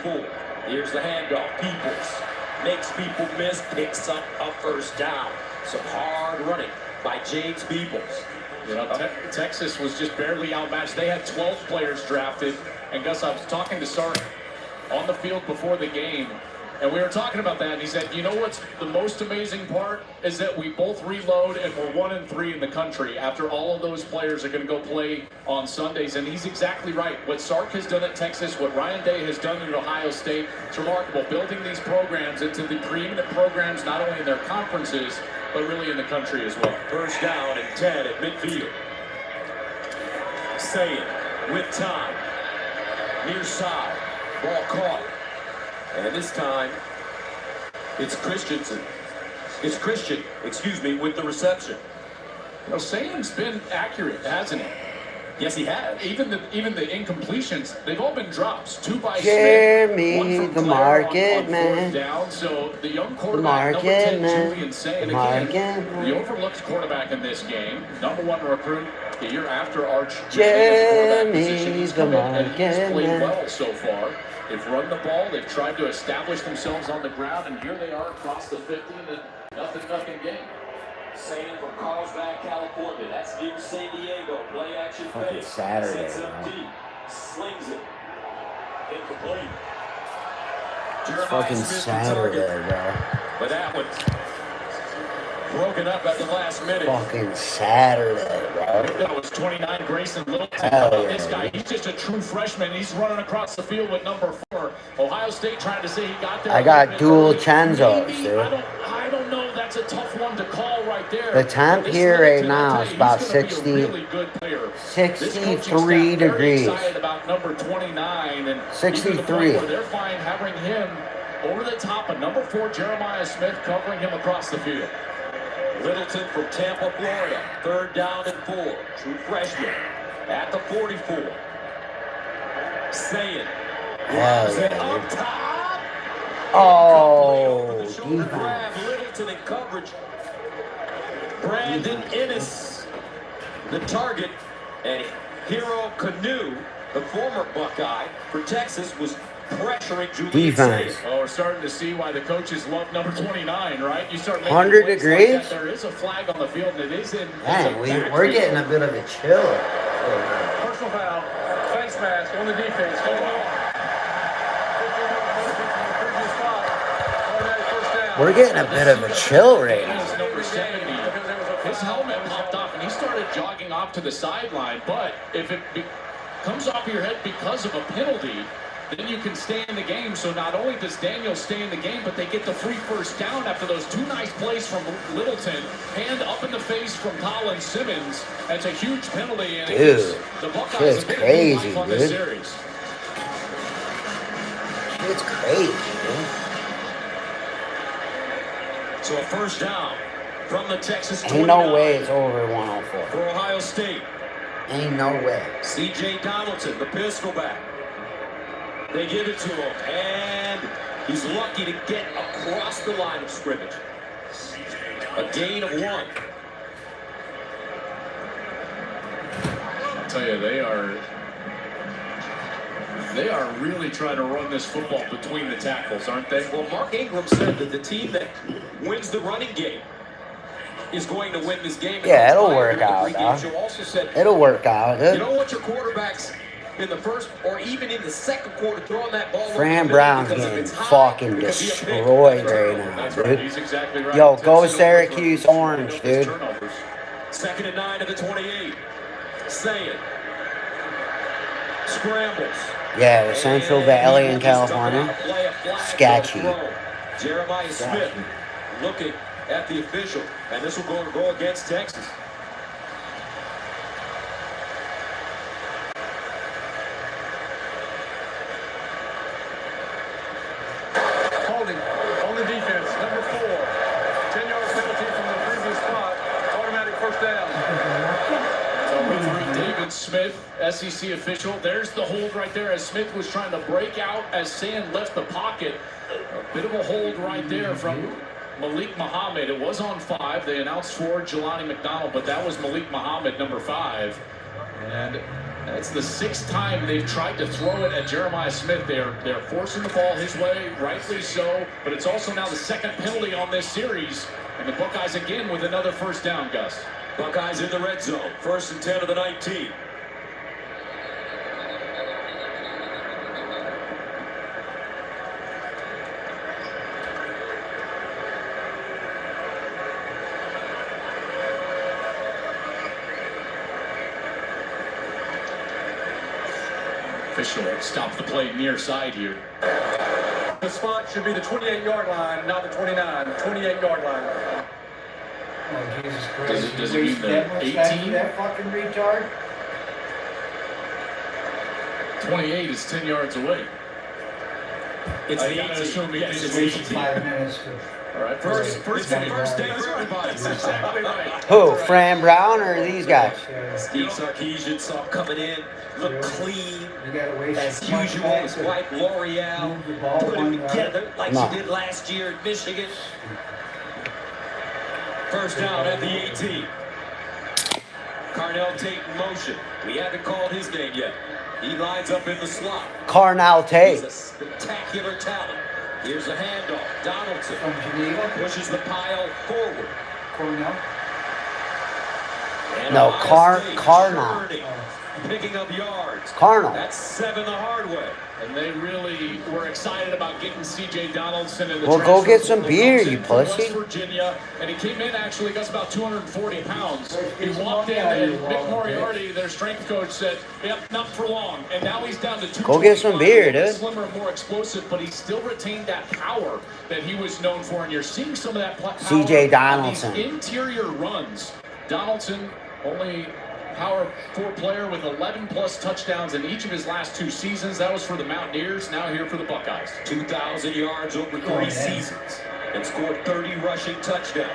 34. Here's the handoff. Peoples makes people miss, picks up a first down. Some hard running by James Peoples. You know, Texas was just barely outmatched. They had 12 players drafted. And Gus, I was talking to Sark on the field before the game, and we were talking about that, and he said, you know what's the most amazing part is that we both reload and we're 1-3 in the country after all of those players are going to go play on Sundays. And he's exactly right. What Sark has done at Texas, what Ryan Day has done at Ohio State, it's remarkable, building these programs into the preeminent programs not only in their conferences but really in the country as well. First down and 10 at midfield. Saying with time, near side, ball caught. And this time, it's Christian, with the reception. You know, Sayan's been accurate, hasn't he? Yes, he has. Even the incompletions, they've all been drops. 2 by Jeremy, Smith, 1 from the Claire market on man. Down. So the young quarterback, number 10, Julian Sayan, again, the overlooked quarterback in this game, #1 recruit the year after Arch. Jeremy, the market He's played man. well so far. They've run the ball. They've tried to establish themselves on the ground, and here they are across the 50 in a nothing game. Saying from Carlsbad, California. That's near San Diego. Play action Fucking fake. Saturday, Sets up bro. deep. Slings it. Incomplete. It's fucking Saturday, bro. But that one broken up at the last minute. Fucking Saturday, bro. That was 29, Grayson Littleton. Hell How about yeah, this guy? He's just a true freshman. He's running across the field with number 4. Ohio State trying to say he got there. I got dual Chanzos, dude. I don't know. That's a tough one to call right there. The temp This here right Littleton, now I'll is tell you, about he's gonna be a 60, really good player. 63 degrees. Very excited about number 29 and 63. Where they're fine having him over the top of number 4 Jeremiah Smith covering him across the field. Littleton from Tampa, Florida. 3rd down and 4. True freshman at the 44. Saying. Hell yeah, Up dude. top. Oh, The shoulder defense. grab. Littleton in coverage. Brandon Ennis, the target, and Hero Canoe, the former Buckeye for Texas, was pressuring Julian Defense. Sayers. Oh, we're starting to see why the coaches love number 29, right? You start making 100 plays degrees? Like that, there is a flag on the field, and it is in. Dang, we're getting a bit of a chill. Personal foul, face mask on the defense. We're getting a bit of a chill right now. Number 70. His helmet popped off, and he started jogging off to the sideline. But if it comes off your head because of a penalty, then you can stay in the game. So not only does Daniel stay in the game, but they get the free first down after those 2 nice plays from Littleton. Hand up in the face from Colin Simmons. That's a huge penalty. And Dude, the Buckeyes shit's a big crazy, life on dude. this series. It's crazy, dude. So a first down from the Texas 29. Ain't no way it's over 104. For Ohio State. Ain't no way. C.J. Donaldson, the pistol back. They give it to him, and he's lucky to get across the line of scrimmage. A gain of 1. I'll tell you, they are really trying to run this football between the tackles, aren't they? Well, Mark Ingram said that the team that wins the running game is going to win this game. Yeah, it'll work out, dog. Also said, It'll work out, you dude. don't want your quarterbacks in the first or even in the second quarter throwing that ball. Fran Brown's getting fucking destroyed right now, That's right. dude. He's exactly right. Yo, go Tennessee Syracuse overthrows Orange, dude. turnovers. 2nd and 9 to the 28. Saying. Scrambles. Yeah, the Central Valley in California. Sketchy. Jeremiah Smith looking at the official, and this will go against Texas. Holding on the defense, number 4. 10-yard penalty from the previous spot. Automatic first down. Referee David Smith, SEC official. There's the hold right there as Smith was trying to break out as Sand left the pocket. A bit of a hold right there from Malik Muhammad. It was on 5. They announced 4, Jelani McDonald, but that was Malik Muhammad, number 5. And That's the 6th time they've tried to throw it at Jeremiah Smith. They're forcing the ball his way, rightly so. But it's also now the 2nd penalty on this series. And the Buckeyes again with another first down, Gus. Buckeyes in the red zone. 1st and 10 of the 19. Official stops the play near side here. The spot should be the 28-yard line, not the 29. 28-yard line. Oh, Jesus Christ. Does it mean the 18? That fucking retard? 28 is 10 yards away. It's I the gotta 18. assume it Yes, is it's 5 18. minutes. All right, first day for everybody. That's exactly right. Who? Fran Brown or these guys? Steve Sarkisian saw him coming in, looked clean. You gotta waste As as much usual, time his to wife L'Oreal move the ball put him 1 yard. together like No. she did last year in Michigan. First down at the 18. Carnell Tate in motion. We haven't called his name yet. He lines up in the slot. Carnell He's Tate. a spectacular talent. Here's a handoff. Donaldson From Geneva, pushes the pile forward. Cornell. And No, Ohio State Carnell. churning, picking up yards. Carnell. That's 7 the hard way. And they really were excited about getting C.J. Donaldson in the Well, go transfer get some portal. beer, Comes in you from pussy. West Virginia, and he came in actually, got about 240 pounds. He walked in, and Nick Moriarty, their strength coach, said, "Yep, not for long." And now he's down to 225. Go get some beer, dude. Slimmer, more explosive, but he still retained that power that he was known for. And you're seeing some of that power C.J. on Donaldson. these interior runs. Donaldson only Power 4 player with 11-plus touchdowns in each of his last 2 seasons. That was for the Mountaineers, now here for the Buckeyes. 2,000 yards over 3 seasons and scored 30 rushing touchdowns.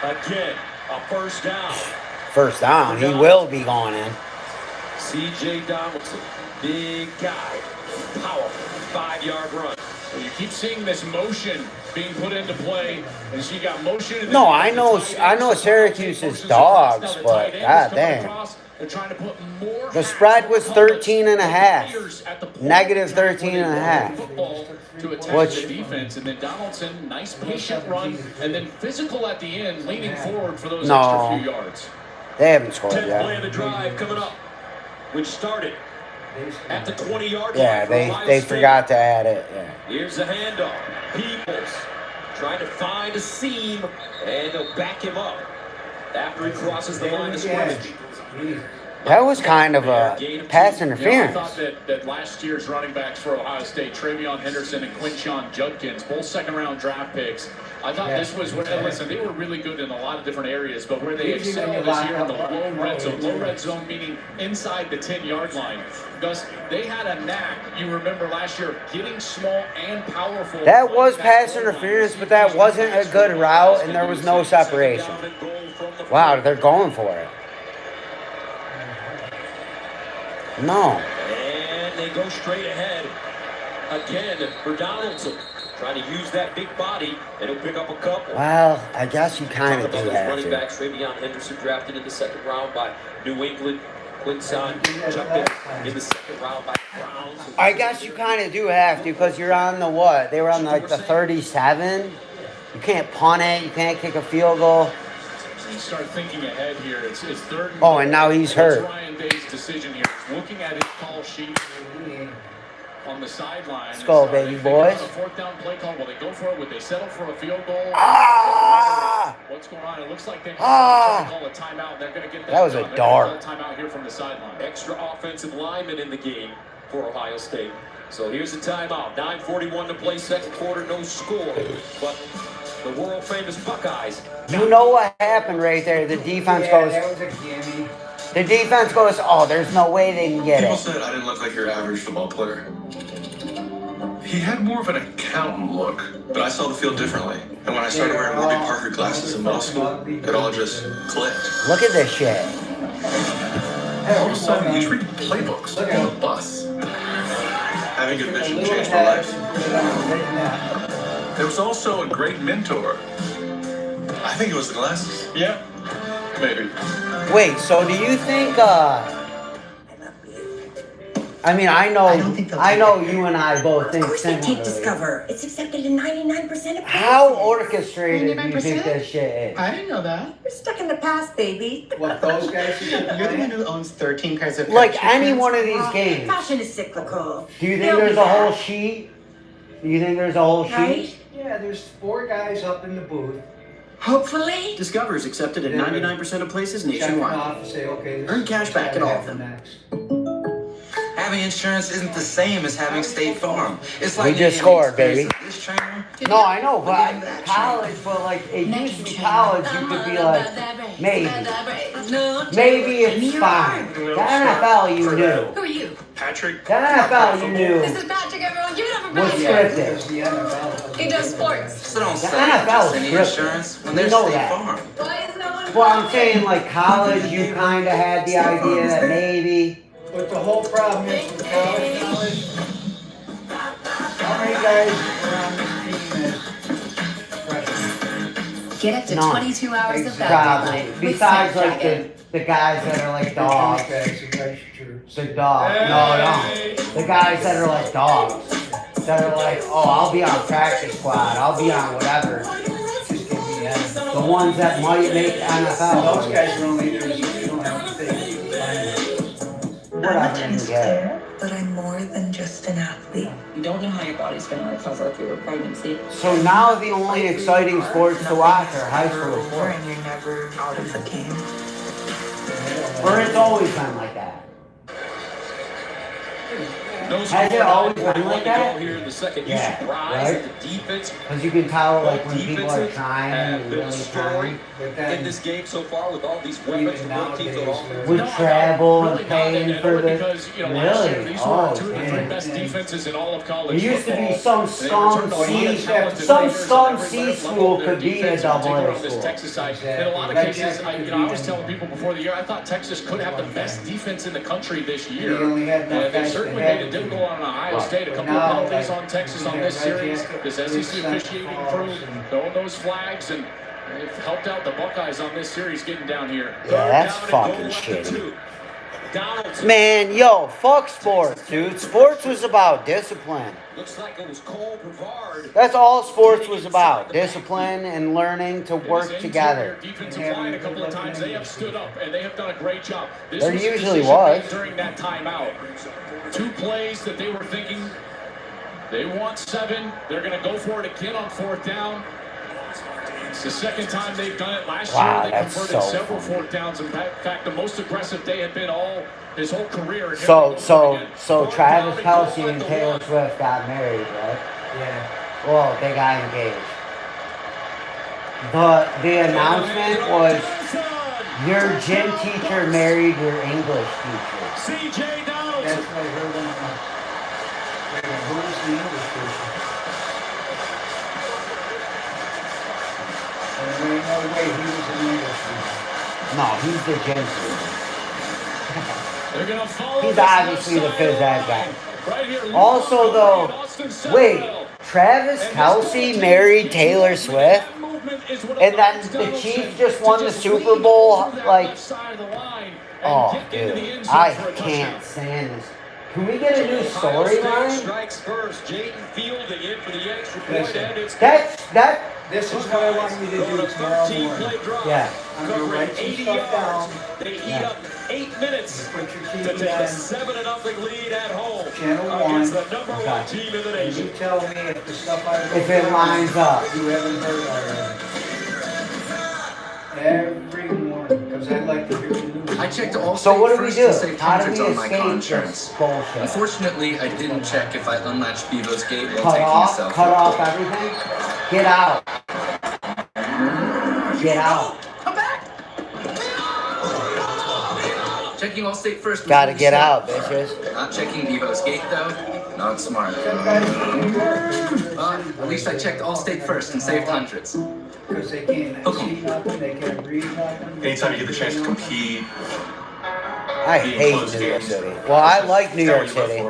Again, a first down. First down. He will be going in. C.J. Donaldson, big guy, powerful, 5-yard run. Well, you keep seeing this motion being put into play, and so you got motion. And No, then I you know- got the tight I end, know so Syracuse motions is across. dogs, Now the but tight end is god coming damn. across. They're trying to put more The spread was hats 13 and a half. players at the point Negative in time 13 and a where they half. run the football to attack Which- the defense, and then Donaldson, nice patient run, and then physical at the end, leaning forward for those No. extra few yards. They haven't scored 10th play yet. of the drive coming up, which started at the 20-yard line. Yeah, for Ohio they State. forgot to add it. Yeah. Here's a handoff. Peoples trying to find a seam, and they'll back him up after he crosses the line of scrimmage. That was kind of a pass I interference. thought that last year's running backs for Ohio State, Travion Henderson and Quinshon Judkins, both second-round draft picks, I thought this was where, listen, they were really good in a lot of different areas, but where they excelled this year in the low red zone. Low red zone meaning inside the 10-yard line. Gus, they had a knack, you remember last year, of getting small and powerful. That was pass interference, but that wasn't a good route, and there was no separation. Wow, they're going for it. No. And they go straight ahead again for Donaldson. Trying to use that big body, and he'll pick up a couple. Well, I guess you kind of do Those have running to. backs, Travion Henderson drafted in the 2nd round by New England. Quinson Judkins in the 2nd round by Browns. I guess you kind of do have to because you're on the what? They were on like the 37. You can't punt it. You can't kick a field goal. You start thinking ahead here. It's 3rd. Oh, and now he's hurt. That's Ryan Day's decision here. He's looking at his call sheet on the sideline. Let's go, Are they baby thinking boys. about a 4th down play call. Will they go for it? Would they settle for a field goal? Ah! What's going on? It looks like they Ah! call a timeout. They're going to get That was a done. They're dart. gonna call a timeout here from the sideline. Extra offensive lineman in the game for Ohio State. So here's the timeout. 9:41 to play, 2nd quarter, no score. But the world famous Buckeyes. You know what happened right there? The defense goes. that was a gimme. The defense goes. Oh, there's no way they can get People it. said I didn't look like your average football player. He had more of an accountant look, but I saw the field differently. And when I started wearing Warby Parker glasses in middle school, it all just clicked. Look at this shit. All of a sudden, he's reading playbooks on the bus. Having good vision changed my life. There was also a great mentor. I think it was the glasses. Yeah, maybe. Wait, so do you think I mean, I know, I don't think they'll I take know it. you and I both Of think course they take similarly. Discover. It's accepted in 99% of places. How orchestrated do you think 99%? this shit is? I didn't know that. You're stuck in the past, baby. What, those guys are You're the one playing? who owns 13 pairs of Like parachute any pants? one of these games. Fashion is cyclical. Do you think They'll there's be a whole back. sheet? Do you think there's a whole sheet? Right? Yeah, there's 4 guys up in the booth. Hopefully. Discover is accepted at 99% of places Checking nationwide. off and say, okay, this Earn is cash what's back at gotta all of happen them. next. Having insurance isn't the same as having State Farm. It's like We just needing the scored, baby. experience of this trainer. No, I know, but Give me that college, but like it used to be college, you could be like, maybe it's fine. The NFL you knew. Who are you? Patrick. The NFL you knew This is Patrick, everyone. Give it up for was Patrick. scripted. The NFL. He does sports. So don't The say NFL just is any scripted. insurance when You there's know State that. Farm. Why is no one Well, I'm saying like college, you kind of had the idea that maybe. But the whole problem is with college knowledge. How many guys are on this team as freshmen? Get up to None. 22 hours of Probably. battery life with Besides like Snapdragon. the guys that are like dogs. Guys, you guys should. The dog. No. The guys that are like dogs. That are like, oh, I'll be on practice squad. I'll be on whatever. Just give me that. The ones that might make NFL. Those guys are only there, you don't have to think. Whatever you get. But I'm more than just an athlete. You don't know how your body's going to recover if you're a pregnancy. So now the only exciting sports to watch are high school Over sports. and you're never out of the game. Or it's always been like that. Those Has it who are always not been going like to go that? here in the second. Yeah, You should rise right? at the defense. Because you can tell like Both when people are defenses trying have and been really scoring trying. But then, in this game so far with all these weapons even for both teams on nowadays, offense. Would No, travel really and not, paying and for only the. because, last year, Really? these were Oh, two of the 3 man. best defenses in all of college There used to be football. some They scum returned a lot of C, talented some players at scum every C level school of their could be a defense, in double particular A on this school. Texas side. Exactly. In a lot of That cases, Texas I was telling people before the year, I thought Texas could have the best defense in the country this year. They only had enough And they guys to certainly have made it it. difficult on Ohio Right. State. A couple Now, of penalties like, on Texas you on have this series. Jacket, This SEC officiating crew throwing those flags and they've helped out the Buckeyes on this series getting down here. Yeah, that's fucking shitty. Man, yo, fuck sports, dude. Sports was about discipline. Looks like it was Cole Brevard. That's all sports was about. Discipline and learning to work together. Defensive line a couple of times they have stood up and they have done a great job. This There was a usually decision was. made during that timeout. 2 plays that they were thinking they want 7. They're going to go for it again on 4th down. It's the second time they've done it. Last Wow, year they that's converted so several funny. 4th downs. In fact, the most aggressive they had been all his whole career. So Travis Kelce and Taylor Swift got married, right? Yeah. Well, they got engaged. The announcement was your gym teacher married your English teacher. CJ Downs. That's what I heard on wait, who's the English person? There ain't no way he was an English person. No, he's the gym teacher. They're gonna follow He's this obviously the left side phys ed line. guy. Right here, Also, though, Austin wait, Sewell. Travis Kelce married Taylor Swift? And then the Chiefs just won the Super Bowl, like, oh, dude, I can't stand this. Can we get a new storyline? Strikes first. Jaden Field in for the extra point, and it's That, This is what I want you to do tomorrow morning. 13-play drive. yeah. I'm gonna Covering write some 80 stuff yards. down. They eat Yeah. up 8 minutes Put your to take TV a on 7-0 lead at home Channel against 1. the number Okay. 1 team in the And nation. you tell me if the stuff I wrote If it down lines up. you haven't heard already. Every morning, because I like to hear the news. I checked all So what do we first do? and saved How do hundreds we on my car escape insurance. this bullshit? Unfortunately, I didn't check if I unlatched Bevo's gate while Cut taking a off, selfie. cut off everything. Get out. Get out. Checking Allstate first. was Gotta really get smart. out, bitches. Not checking Bevo's gate though. Not smart. Some guys in New York, At least I checked Allstate first and saved hundreds. because they can't see nothing, they can't read nothing. Anytime you get the chance to compete, I hate New York City. Well, I like New York City.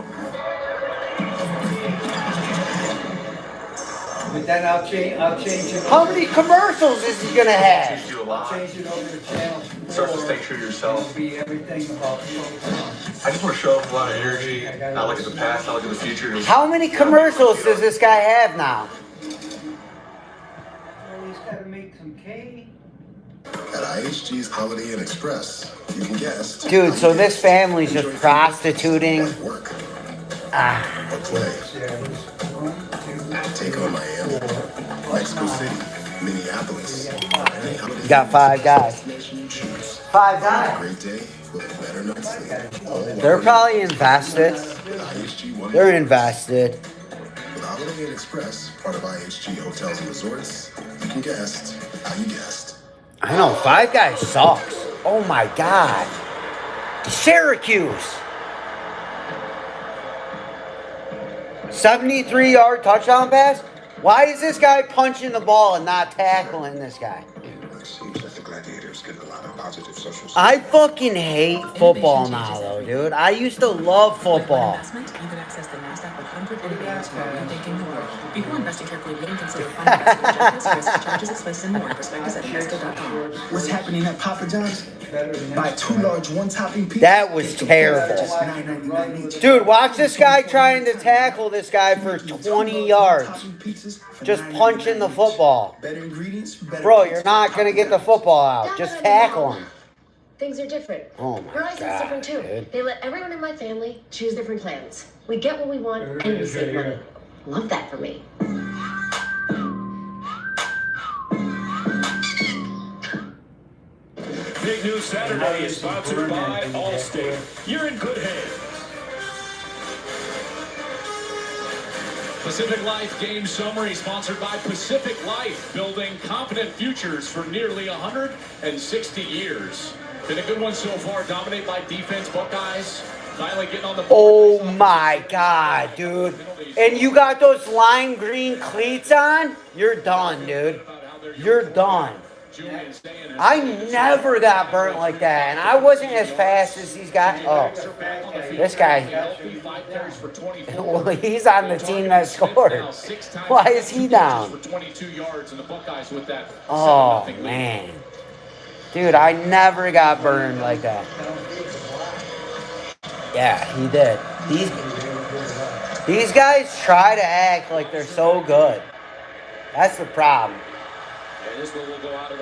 But then I'll change it. How many commercials is he gonna have? Teach you a I'll lot. change it over to channel 4. Starts to stay true to yourself. It'll be everything about football. I just want to show off a lot of energy. Not look at the past, not look at the future. How many commercials does this guy have now? Well, he's gotta make some K. At IHG's Holiday Inn Express, you can guess. Dude, so this family's just prostituting. Work Ah, or play. Take on Miami, Mexico City, Minneapolis. you got 5 guys. 5 guys. Great day with a better night's sleep. All They're probably invested. with IHG One. They're invested. With Holiday Inn Express, part of IHG Hotels and Resorts, you can guess how you guessed. I know, 5 guys sucks. Oh my god. Syracuse. 73-yard touchdown pass? Why is this guy punching the ball and not tackling this guy? It seems that the Gladiators get a lot of positive social. I fucking hate football now, though, dude. I used to love football. You can access the NASDAQ 100 innovators who are rethinking the world. Before investing carefully, we can consider financial objectives, risks, charges, expenses, and more. Prospectus at invesco.com. What's happening at Papa John's? Buy 2 large one-topping pizzas. That was terrible. Just $9.99 each. Dude, watch this guy trying to tackle this guy for 20 yards. Just punching the football. Better ingredients, better Bro, taste. you're not going to get the football out. Just tackle him. Things are different. Oh my Verizon's God, different too. dude. They let everyone in my family choose different plans. We get what we want and we save money. Love that for me. Big News Saturday is sponsored by Allstate. You're in good hands. Pacific Life Game Summary sponsored by Pacific Life, building confident futures for nearly 160 years. Been a good one so far, dominated by defense, Buckeyes. Finally getting on the board. Oh my God, dude. And you got those lime green cleats on? You're done, dude. You're done. I never got burnt like that, and I wasn't as fast as these guys. Oh, this guy. Well, he's on the team that scored. Why is he down? Oh, man. Dude, I never got burned like that. Yeah, he did. These guys try to act like they're so good. That's the problem.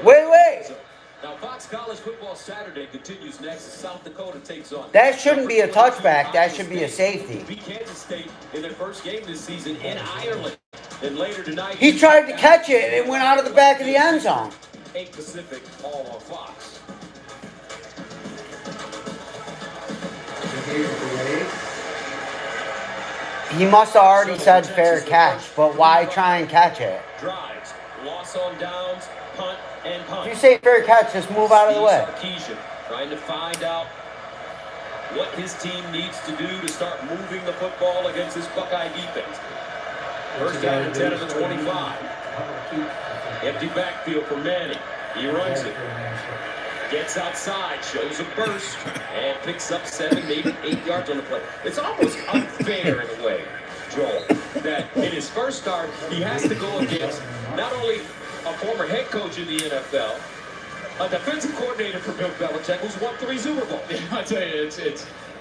Wait. Now, Fox College Football Saturday continues next as South Dakota takes on. That shouldn't be a touchback. That should be a safety. Beat Kansas State in their first game this season in Ireland. And later tonight, He tried to catch it and it went out of the back of the end zone. 8 Pacific, all on Fox. He must have already said fair catch, but why try and catch it? Drives, loss on downs, punt, and punt. If you say fair catch, just move out of the way. Keisha trying to find out what his team needs to do to start moving the football against this Buckeye defense. First down and 10 of the 25. Empty backfield for Manning. He runs it. Gets outside, shows a burst, and picks up 7, maybe 8 yards on the play. It's almost unfair in a way, Joel, that in his first start, he has to go against not only a former head coach in the NFL, a defensive coordinator for Bill Belichick who's won 3 Super Bowls. Yeah, I tell you,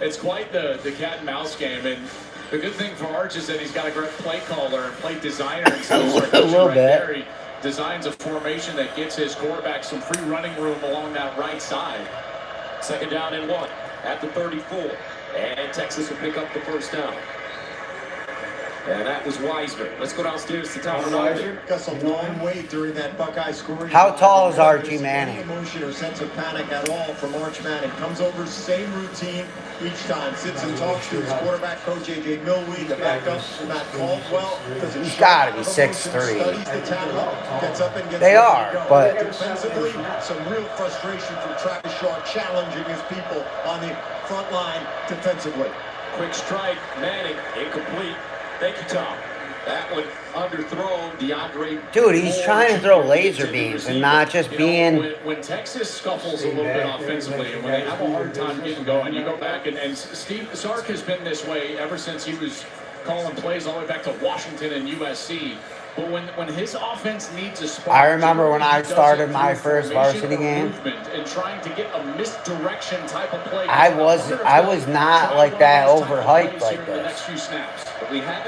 it's quite the cat and mouse game, and the good thing for Arch is that he's got a great play caller and play designer and skills like A little right bit. there. He designs a formation that gets his quarterback some free running room along that right side. Second down and 1 at the 34, and Texas will pick up the first down. And that was Wiseman. Let's go downstairs to Tom Ronaldo. Gus a long wait during that Buckeye scoring. How tall is Archie Manning? No emotion or sense of panic at all from Arch Manning. Comes over, same routine each time. Sits and talks to his quarterback coach A.J. Millweed, the backup Matt Caldwell. He's got to be 6'3". Studies the tackle, gets up and gets They ready to are, go. but Defensively, some real frustration from Travis Shaw challenging his people on the front line defensively. Quick strike, Manning, incomplete. Thank you, Tom. That one underthrown, DeAndre. dude, he's trying to throw laser beams and not just being. When Texas scuffles a little bit offensively and when they have a hard time getting going, you go back and Steve Sark has been this way ever since he was calling plays all the way back to Washington and USC. But when his offense needs a spark, I remember when I started my first varsity game. And trying to get a misdirection type of play. I was not like that overhyped like this.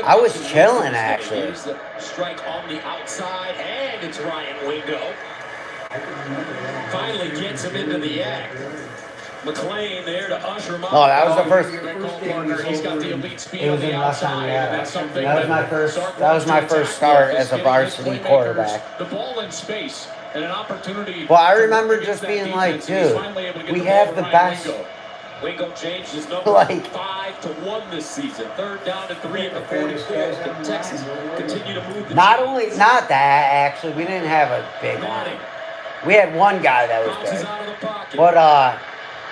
I was chilling actually. Strike on the outside, and it's Ryan Wingo. Finally gets him into the act. McLean there to usher him up. No, that was the first. He's got the elite speed It was on the in last time, outside, yeah. and that's something That was my first. That was my first start as a varsity quarterback. The ball in space and an opportunity. Well, I remember just being like, dude, we have the best. Wingo changed his number Like 5-1 this season. 3rd down and 3 at the 44. And Texas continue to move the not that actually, we didn't have a big line. We had one guy that was good, but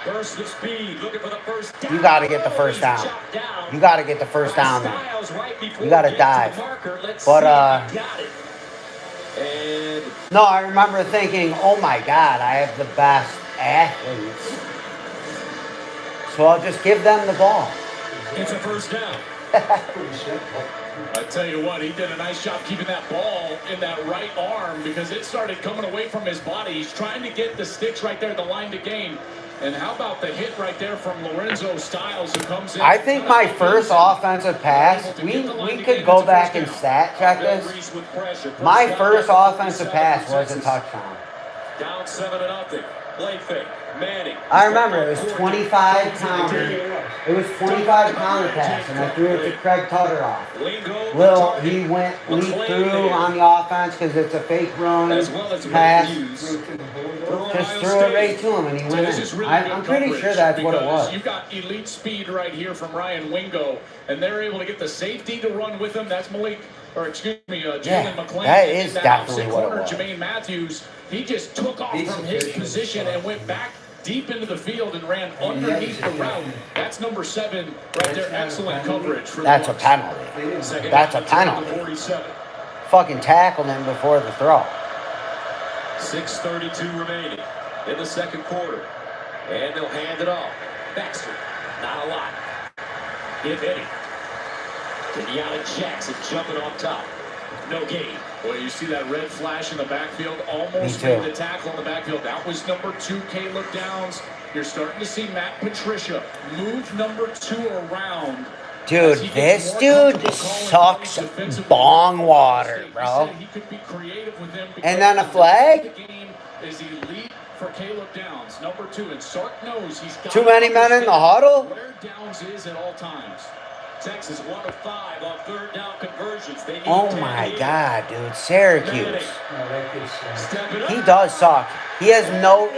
burst of speed, looking for the first down. you got to get the first down. You got to get the first down there. You got to dive. But no, I remember thinking, oh my God, I have the best athletes. So I'll just give them the ball. It's a first down. I tell you what, he did a nice job keeping that ball in that right arm because it started coming away from his body. He's trying to get the sticks right there at the line to gain. And how about the hit right there from Lorenzo Styles who comes in? I think my first offensive pass, we could go back and stat check this. My first offensive pass was a touchdown. Down 7-0. Play fake. Manning. I remember it was 25 counter. It was 25 counter pass, and I threw it to Craig Tutteroff. He went leap through on the offense because it's a fake run pass. Just threw it right to him, and he went in. I'm pretty sure that's what it was. You've got elite speed right here from Ryan Wingo, and they're able to get the safety to run with him. That's Jalen McLean. That is definitely what it was. Jermaine Matthews, he just took off from his position and went back deep into the field and ran underneath the route. That's number 7 right there. Excellent coverage. That's a penalty. That's a penalty. Fucking tackled him before the throw. 6:32 remaining in the second quarter. And they'll hand it off. Baxter, not a lot. If any. Kenyatta Jackson jumping on top. No gain. Boy, you see that red flash in the backfield. Almost made the tackle in the backfield. That was number 2, Caleb Downs. You're starting to see Matt Patricia move number 2 around. Dude, this dude sucks bong water, bro. And then a flag? Is elite for Caleb Downs, number 2, and Sark knows he's got too many men in the huddle. Where Downs is at all times. Texas 1 of 5 on 3rd down conversions. They need Oh my God, dude, Syracuse. He does suck. He has no.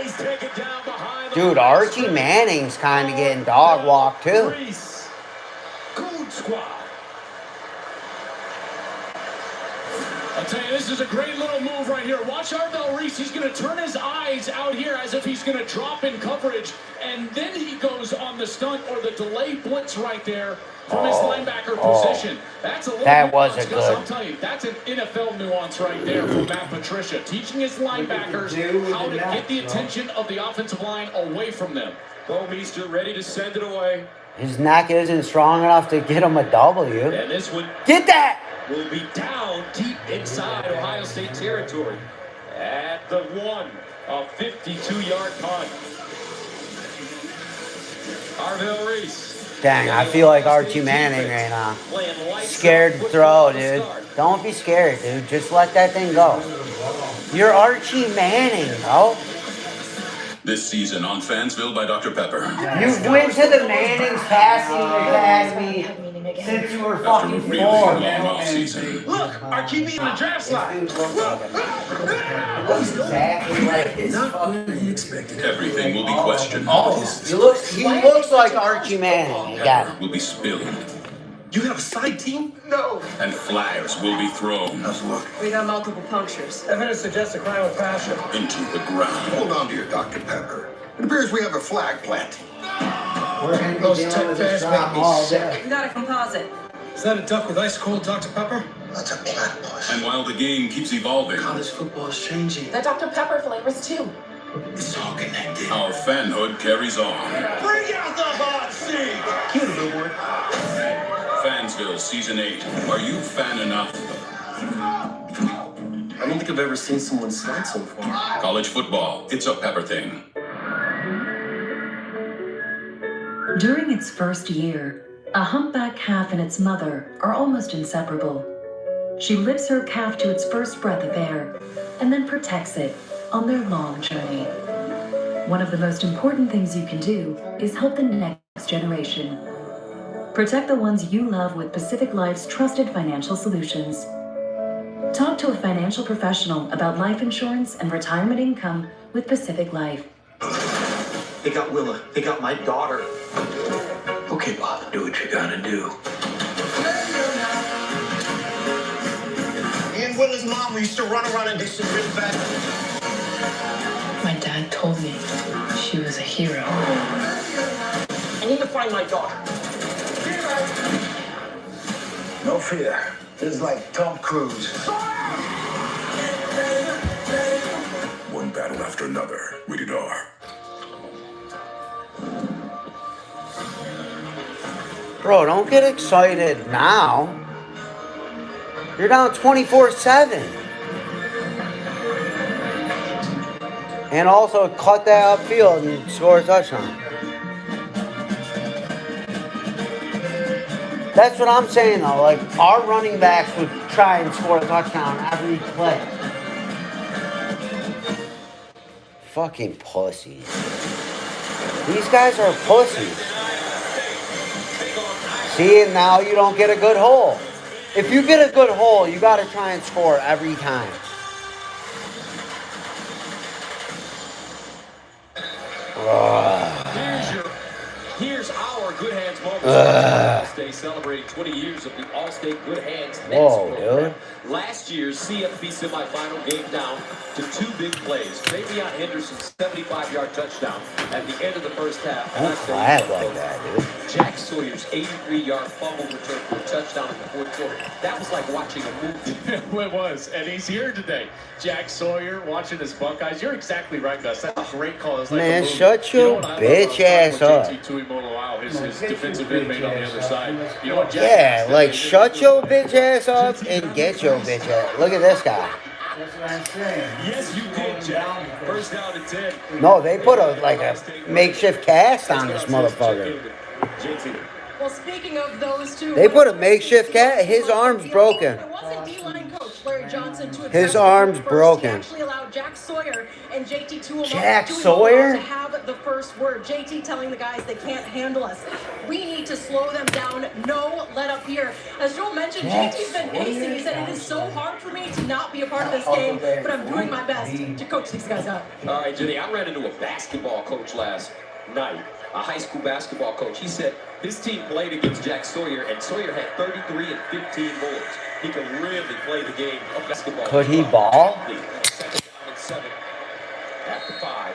Dude, Archie Manning's kind of getting dog walked too. Good squad. I'll tell you, this is a great little move right here. Watch Arvell Reese. He's going to turn his eyes out here as if he's going to drop in coverage. And then he goes on the stunt or the delay blitz right there from his linebacker position. That's a little that was nuance, a good. I'll tell you, that's an NFL nuance right there from Matt Patricia. Teaching his linebackers how to get the attention of the offensive line away from them. Bomeister ready to send it away. His neck isn't strong enough to get him a W. And this one Get that! will be down deep inside Ohio State territory. At the 1, a 52-yard punt. Arvell Reese. Dang, I feel like Archie Manning right now. Scared to throw, dude. Don't be scared, dude. Just let that thing go. You're Archie Manning, bro. This season on Fansville by Dr. Pepper. You went to the Manning's passing academy since you were fucking 4. Look, our QB in the draft slot. Exactly like his Expected. Everything will be questioned. He looks like Archie Manning. You got it. Will be spilled. You have a side team? No. And flags will be thrown. How's it look? We got multiple punctures. Evidence suggests a crime of passion. Into the ground. Hold on to your Dr. Pepper. It appears we have a flag planting. We're going to be dealing with this problem all day. Not a composite. Is that a duck with ice cold Dr. Pepper? That's a platypus. And while the game keeps evolving, College football is changing. The Dr. Pepper flavors too. It's all connected. our fanhood carries on. Bring out the hot seat! Cue the billboard. Fansville Season 8. Are you fan enough? I don't think I've ever seen someone slide so far. College football, it's a Pepper thing. During its first year, a humpback calf and its mother are almost inseparable. She lifts her calf to its first breath of air and then protects it on their long journey. One of the most important things you can do is help the next generation. Protect the ones you love with Pacific Life's trusted financial solutions. Talk to a financial professional about life insurance and retirement income with Pacific Life. They got Willa. They got my daughter. Okay, Bob, do what you gotta do. Me and Willa's mom, we used to run around and do some real bad. My dad told me she was a hero. I need to find my daughter. No fear. This is like Tom Cruise. One battle after another. Rated R. Bro, don't get excited now. You're down 24-7. And also cut that upfield and score a touchdown. That's what I'm saying though. Like, our running backs would try and score a touchdown every play. Fucking pussies. These guys are pussies. See, and now you don't get a good hole. If you get a good hole, you got to try and score every time. Here's our Good Hands moment. All-State celebrating 20 years of the All-State Good Hands Next program. Dude. Last year's CFP semifinal game down to two big plays. Fabian Henderson's 75-yard touchdown at the end of the first half. Don't clap like that, dude. Jack Sawyer's 83-yard fumble return for a touchdown in the fourth quarter. That was like watching a movie. It was, and he's here today. Jack Sawyer watching his Buckeyes. You're exactly right, Gus. That's a great call. It's like Man, shut your bitch ass up. His defensive end made on the other side. You know what, Jack? Yeah, like shut your bitch ass up and get your bitch ass. Look at this guy. That's what I'm saying. Yes, you did, Jack. First down and 10. No, they put a makeshift cast on this motherfucker. Well, speaking of those two, They put a makeshift cast. His arm's broken. It wasn't D-line coach Larry Johnson to His arm's broken. actually allowed Jack Sawyer and JT Jack Sawyer? to have the first word. JT telling the guys they can't handle us. We need to slow them down. No let up here. As Joel mentioned, JT's been pacing. He said it is so hard for me to not be a part of this game, but I'm doing my best to coach these guys up. All right, Jenny, I ran into a basketball coach last night, a high school basketball coach. He said his team played against Jack Sawyer, and Sawyer had 33 and 15 bullets. He can really play the game of basketball. Could he ball? Second down and 7 at the 5.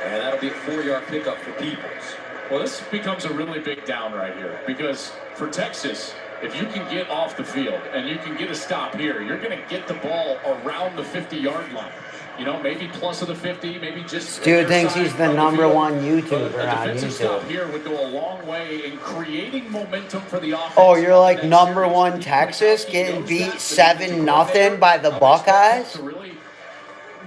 And that'll be a 4-yard pickup for Peoples. Well, this becomes a really big down right here because for Texas, if you can get off the field and you can get a stop here, you're going to get the ball around the 50-yard line. You know, maybe plus of the 50, maybe just. Dude thinks he's the #1 YouTuber a on defensive stop YouTube. here would go a long way in creating momentum for the offense. Oh, you're like #1 Texas getting beat 7-0 by the Buckeyes?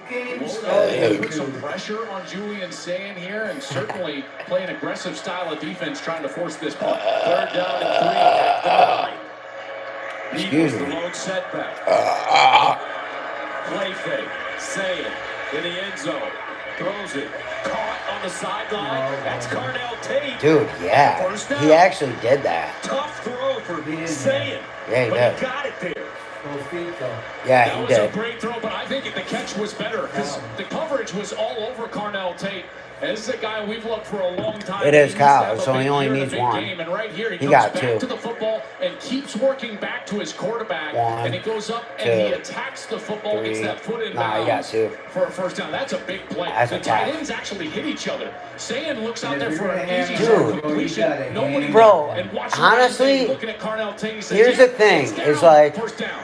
Put some pressure on Julian Sayin here and certainly play an aggressive style of defense trying to force this punt. 3rd down and 3 at the 9. Excuse The me. lone setback. Play fake. Sayin in the end zone. Throws it. Caught on the sideline. That's Carnell Tate. Dude, yeah. He actually did that. Tough throw for Sayin. Yeah, he But did. he got it there. Yeah, That he was did. a great throw, but I think the catch was better because the coverage was all over Carnell Tate. And this is a guy we've looked for a long time. It is He needs to have college, a so big he only year in the needs big one. game. And right here, he He comes got back 2. to the football and keeps working back to his quarterback. 1, and he goes up 2, and he attacks the football, gets 3. that foot in Nah, he got bounds 2. for a first down. That's a big play. That's The a tight tackle. ends actually hit each other. Sayin looks out And there if for you're an gonna easy have shot Dude. completion. Nobody Bro, and watch honestly, looking at Carnell Tate, he says, here's the "Yeah, thing, it's is down." like, First down.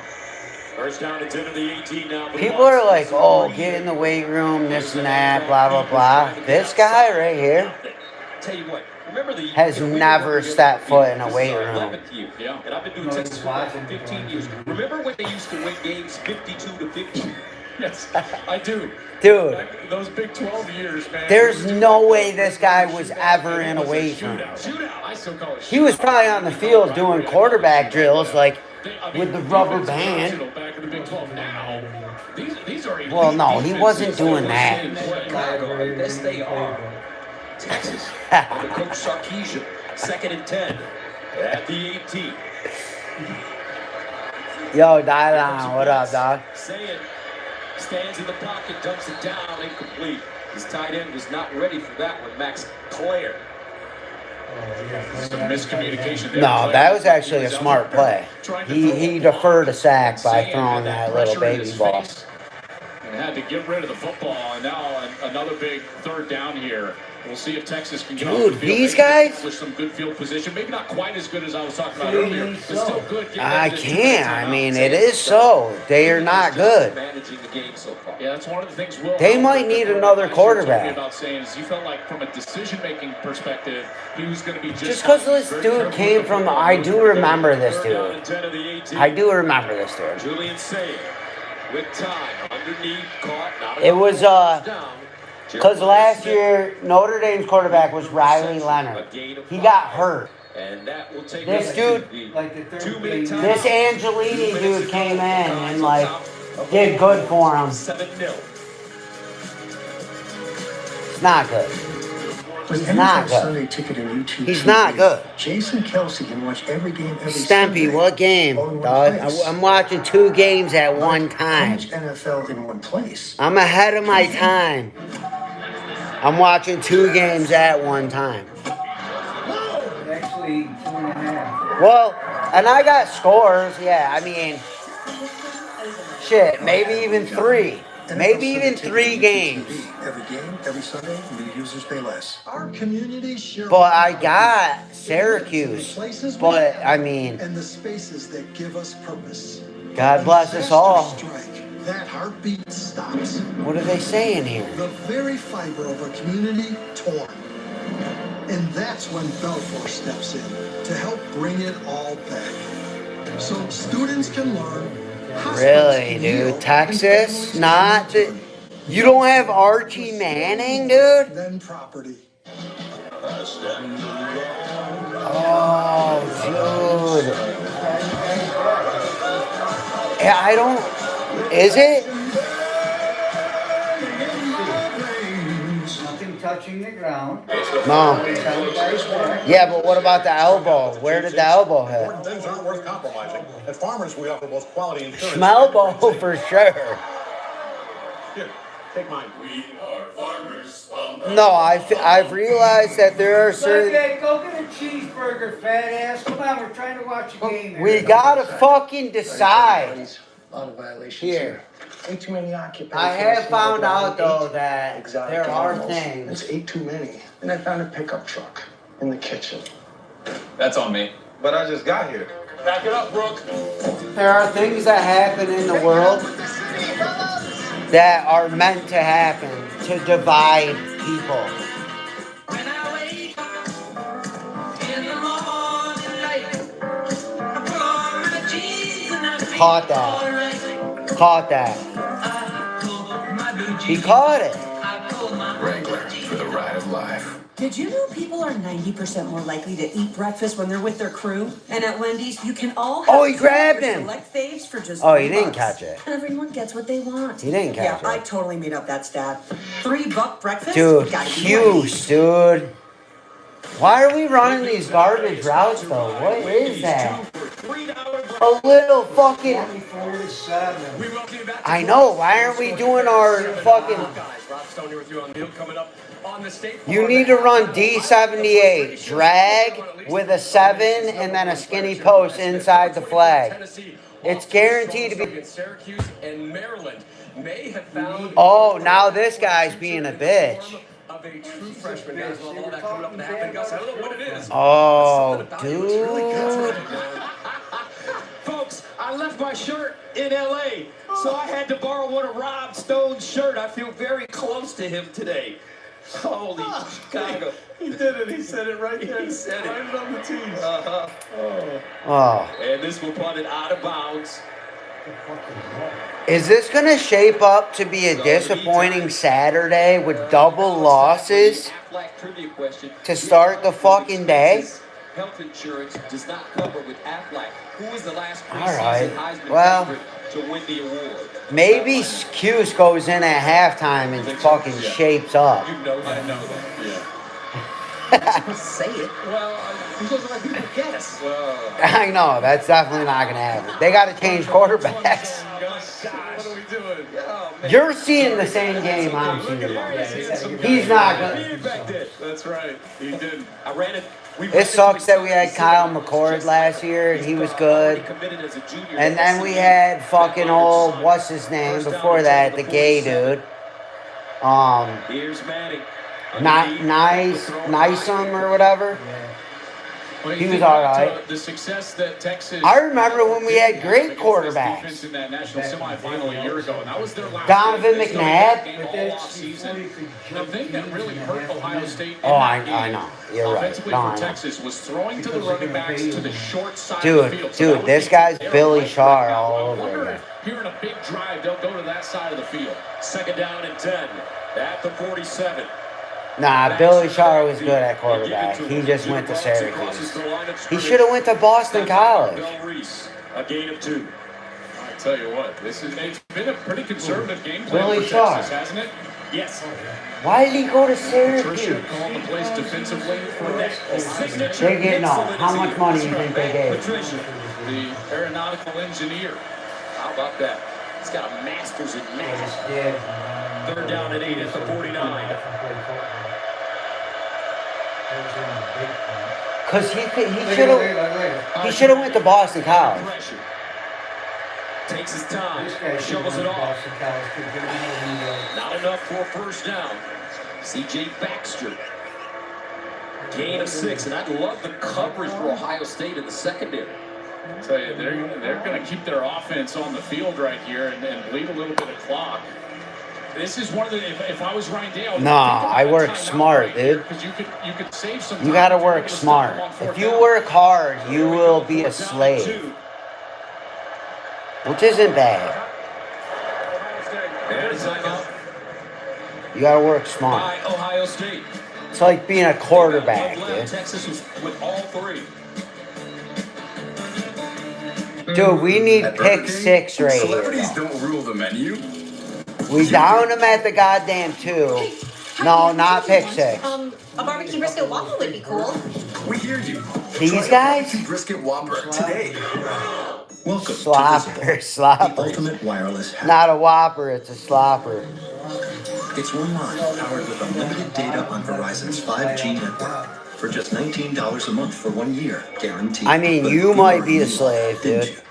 First down and 10 to the 18 now. people are like, oh, get in the weight room, this and that, blah, blah, blah. This guy right here, Tell you what, Remember the has never stepped foot in a weight room. 11th year. Yeah. And I've been doing Texas football for 15 years. Remember when they used to win games 52-50? Yes, I do. Dude, Those Big 12 years, man. there's no way this guy was ever in a weight room. I still call it. He was probably on the field doing quarterback drills, like with the rubber band. Back in the Big 12 now. These are Well, no, he wasn't doing that. Chicago, yes, they are. Texas. Under Coach Sarkisian. 2nd and 10 at the 18. Yo, Dylan, what up, dog? Say it. Stands in the pocket, dumps it down, incomplete. His tight end was not ready for that one, Max Clare. Some miscommunication there. No, that was actually a smart play. He deferred a sack by throwing that little baby ball. And had to get rid of the football, and now another big 3rd down here. We'll see if Texas can get off the Dude, field. these guys? With some good field position. Maybe not quite as good as I was talking about earlier, but still good. I can't. I mean, it is so. They are not good. Managing the game so far. Yeah, that's one of the things They might need another quarterback. About saying is he felt like from a decision-making perspective, he was going to be Just because this dude came from, I do remember this dude. I do remember this dude. Julian Say with time underneath, caught. Not It was because last year Notre Dame's quarterback was Riley Leonard. He got hurt. And that will take This dude, this Angelini dude came in and like did good for him. 7-0. It's not good. With He's not every good. Sunday ticket in YouTube He's not good. Jason Kelsey can watch every game every Sunday. Stempy, what game, all in one dog? place. I'm watching 2 games at one How time. much NFL in one place? I'm ahead of my time. I'm watching 2 games at one time. Actually, 2.5. Well, and I got scores, yeah, I mean, shit, maybe even 3. Maybe even 3 games. Every game, every Sunday, new users pay less. Our community share But I got Syracuse. But, I mean, and the spaces that give us purpose. God bless us all. Strike, that heartbeat stops. What are they saying here? The very fiber of a community torn. And that's when Belfour steps in to help bring it all back. So students can learn. Really, dude? Texas? Not? You don't have Archie Manning, dude? Then property. Oh, dude. Yeah, I don't... Is it? Nothing touching the ground. No. Yeah, but what about the elbow? Where did the elbow hit? Important things aren't worth compromising. At Farmers, we offer both quality insurance. Schmelbo for sure. Here, take mine. We are farmers. No, I've realized that there are certain... Okay, go get a cheeseburger, fat ass. Come on, we're trying to watch a game here. We gotta fucking decide. A lot of violations Here. Way too many occupants. I have found out, though, that there are It's things... 8 too many. And I found a pickup truck in the kitchen. That's on me. But I just got here. Back it up, Brooke. There are things that happen in the world that are meant to happen to divide people. Caught that. Caught that. He caught it. Wrangler for the ride of life. Did you know people are 90% more likely to eat breakfast when they're with their crew? And at Wendy's, you can all have Oh, he grabbed him. select faves for just Oh, he $3. didn't catch it. Everyone gets what they want. He didn't catch Yeah, I it. totally made up that stat. $3 breakfast? Dude, Gotta be Hughes, dude. Why are we running these garbage routes, though? What is that? A little fucking... 47. I know, why aren't we doing our fucking... You need to run D78, drag with a 7 and then a skinny post inside the flag. It's guaranteed to be... Oh, now this guy's being a bitch. Of a true freshman, guys. Well, all that coming up to happen, Gus. I don't know what it is. Oh, dude. Folks, I left my shirt in LA, so I had to borrow one of Rob Stone's shirt. I feel very close to him today. Holy Chicago. He did it. He said it right there. He said it. Right on the tees. Oh. And this will punt it out of bounds. Is this going to shape up to be a disappointing Saturday with double losses to start the fucking day? Health insurance does not cover with Aflac. Who was the last Alright, preseason Heisman well, favorite to win the award? maybe Cuse goes in at halftime and fucking shapes up. You know that. I know that. Yeah. Say it. Well, he doesn't let people guess. Well, I know, that's definitely not going to happen. They got to change quarterbacks. what are we doing? Oh, man. You're seeing the same game I'm seeing. He's not going to. That's right. He did. I ran it. It sucks that we had Kyle McCord last year, and he was good. And then we had fucking old, what's his name, before that, the gay dude. Here's Manning. Nysum or whatever. Well, He was all right. The success that Texas. I remember when we had great quarterbacks. In that national semifinal a year ago, and that was their last Donovan game. McNabb. Game all off season. The thing that really hurt Ohio State. Oh, I know. You're right. Offensively No, for I know. Texas was throwing to the running backs to the short side of the field. Dude, this guy's Billy Shaw all over again. Here in a big drive, they'll go to that side of the field. Second down and 10 at the 47. Nah, Billy Shaw was good at quarterback. He just went to Syracuse. He should have went to Boston College. A gain of 2. I tell you what, it's been a pretty conservative game plan Billy for Shaw. Texas, hasn't it? Yes. Why did he go to Patricia Syracuse? calling the plays defensively for that signature. They get no. How much money do you think they gave? Patricia, the aeronautical engineer. how about that? He's got a master's in math. Third down and 8 at the 49. Cause he should have went to Boston College. Pressure. Takes his time. Shovels it off. Not enough for a first down. C.J. Baxter. Gain of 6, and I love the coverage for Ohio State in the secondary. I tell you, they're going to keep their offense on the field right here and bleed a little bit of clock. This is one of the. If I was Ryan Day, Nah, I work smart, dude. Because you could save some. You gotta work smart. If you work hard, you will be a slave. Which isn't bad. And a timeout You gotta work smart. by Ohio State. It's like being a quarterback, dude. Texas was with all 3. Dude, we need pick 6 right here. Celebrities don't rule the menu. We down them at the goddamn 2. No, not pick 6. A barbecue brisket waffle would be cool. We hear you. These guys? Barbecue brisket Whopper today. Welcome Slopper. the ultimate wireless hack. Not a Whopper, it's a slopper. It's one line powered with unlimited data on Verizon's 5G network for just $19 a month for 1 year, guaranteed. I mean, But you might be a already slave, didn't dude.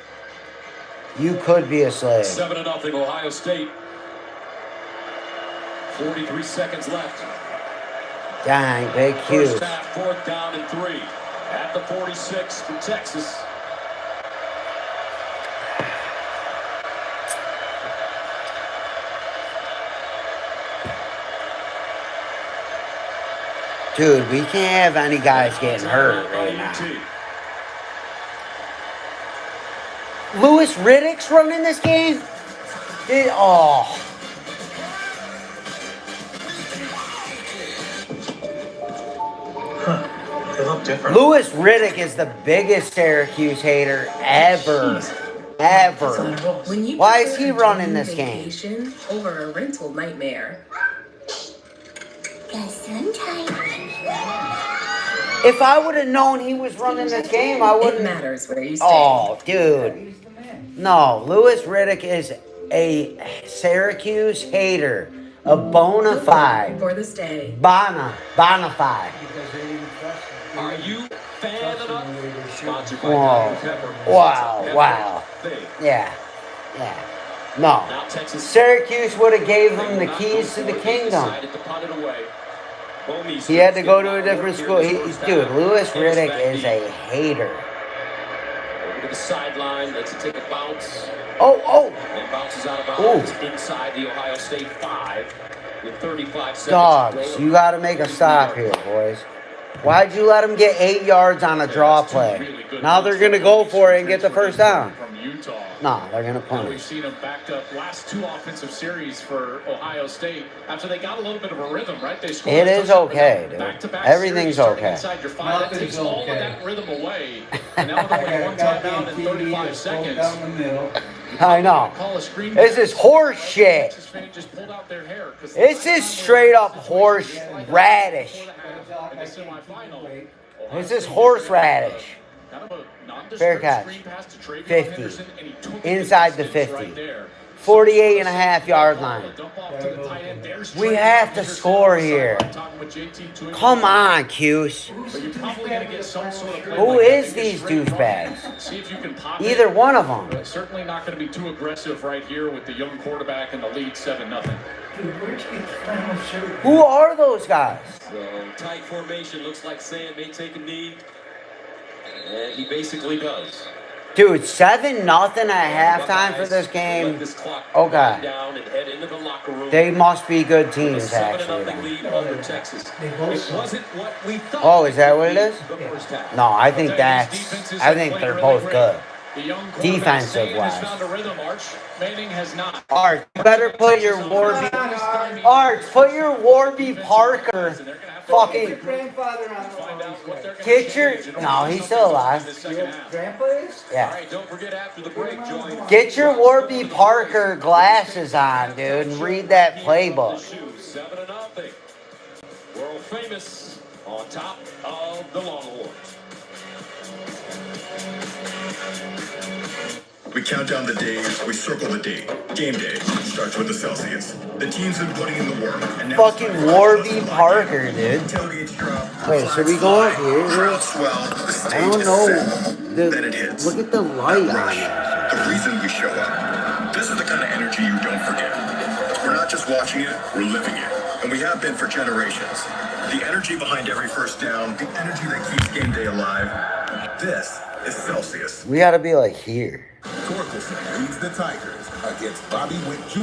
You could be a slave. 7-0 Ohio State. 43 seconds left. Dang, big huge. First half, 4th down and 3 at the 46 for Texas. Dude, we can't have any guys getting hurt right now. Lewis Riddick's running this game? Oh. They look different. Lewis Riddick is the biggest Syracuse hater ever. Ever. Why is he running this game? Over a rental nightmare. If I would have known he was running this game, I wouldn't. It matters where you stay. Oh, dude. No, Lewis Riddick is a Syracuse hater. A bona fide. For the stay. Bona fide. Are you fan enough? Sponsored by Whoa. Dr. Pepper. Wow. Yeah. No. Now Texas Syracuse would have gave him the keys to the kingdom. decided to punt it away. He had to go to a different school. Dude, Lewis Riddick is a hater. Over to the sideline, lets it take a bounce. Oh. And bounces out of bounds inside the Ohio State 5. with 35 seconds. Dogs, you got to make a stop here, boys. Why'd you let them get 8 yards on a draw play? Now they're going to go for it and get the first down. From Utah. No, they're going to punt We've it. seen them backed up last 2 offensive series for Ohio State after they got a little bit of a rhythm, right? They scored It is okay, dude. back-to-back Everything's series starting okay. inside your 5. That takes all of that rhythm away. And now with only one timeout in 35 seconds. Down the middle. I know. This is horse shit. This is straight up horse radish. This is horseradish. Fair catch. 50. Inside the 50. 48.5-yard line. We have to score here. Come on, Cuse. Who is these douchebags? Either one of them. Certainly not going to be too aggressive right here with the young quarterback and the lead 7-0. Who are those guys? So tight formation. Looks like Sam may take a knee. And he basically does. Dude, 7-0 at halftime for this game. Okay. They must be good teams, actually. Oh, is that what it is? No, I think they're both good. Defensive-wise. Art, you better put your Warby... Art, put your Warby Parker fucking... Get your... No, he's still alive. Yeah. Get your Warby Parker glasses on, dude, and read that playbook. 7-0. World famous on top of the Longhorns. We count down the days, we circle the date. Game day starts with the Celsius. The team's been putting in the work. And now fucking Warby Parker, dude. Wait, should we go up here? I don't know. Then it hits. Look at the light on that. The reason we show up. This is the kind of energy you don't forget. We're not just watching it, we're living it. And we have been for generations. The energy behind every first down, the energy that keeps game day alive. This is Celsius. We gotta be like here. Torkelson leads the Tigers against Bobby Witt Jr.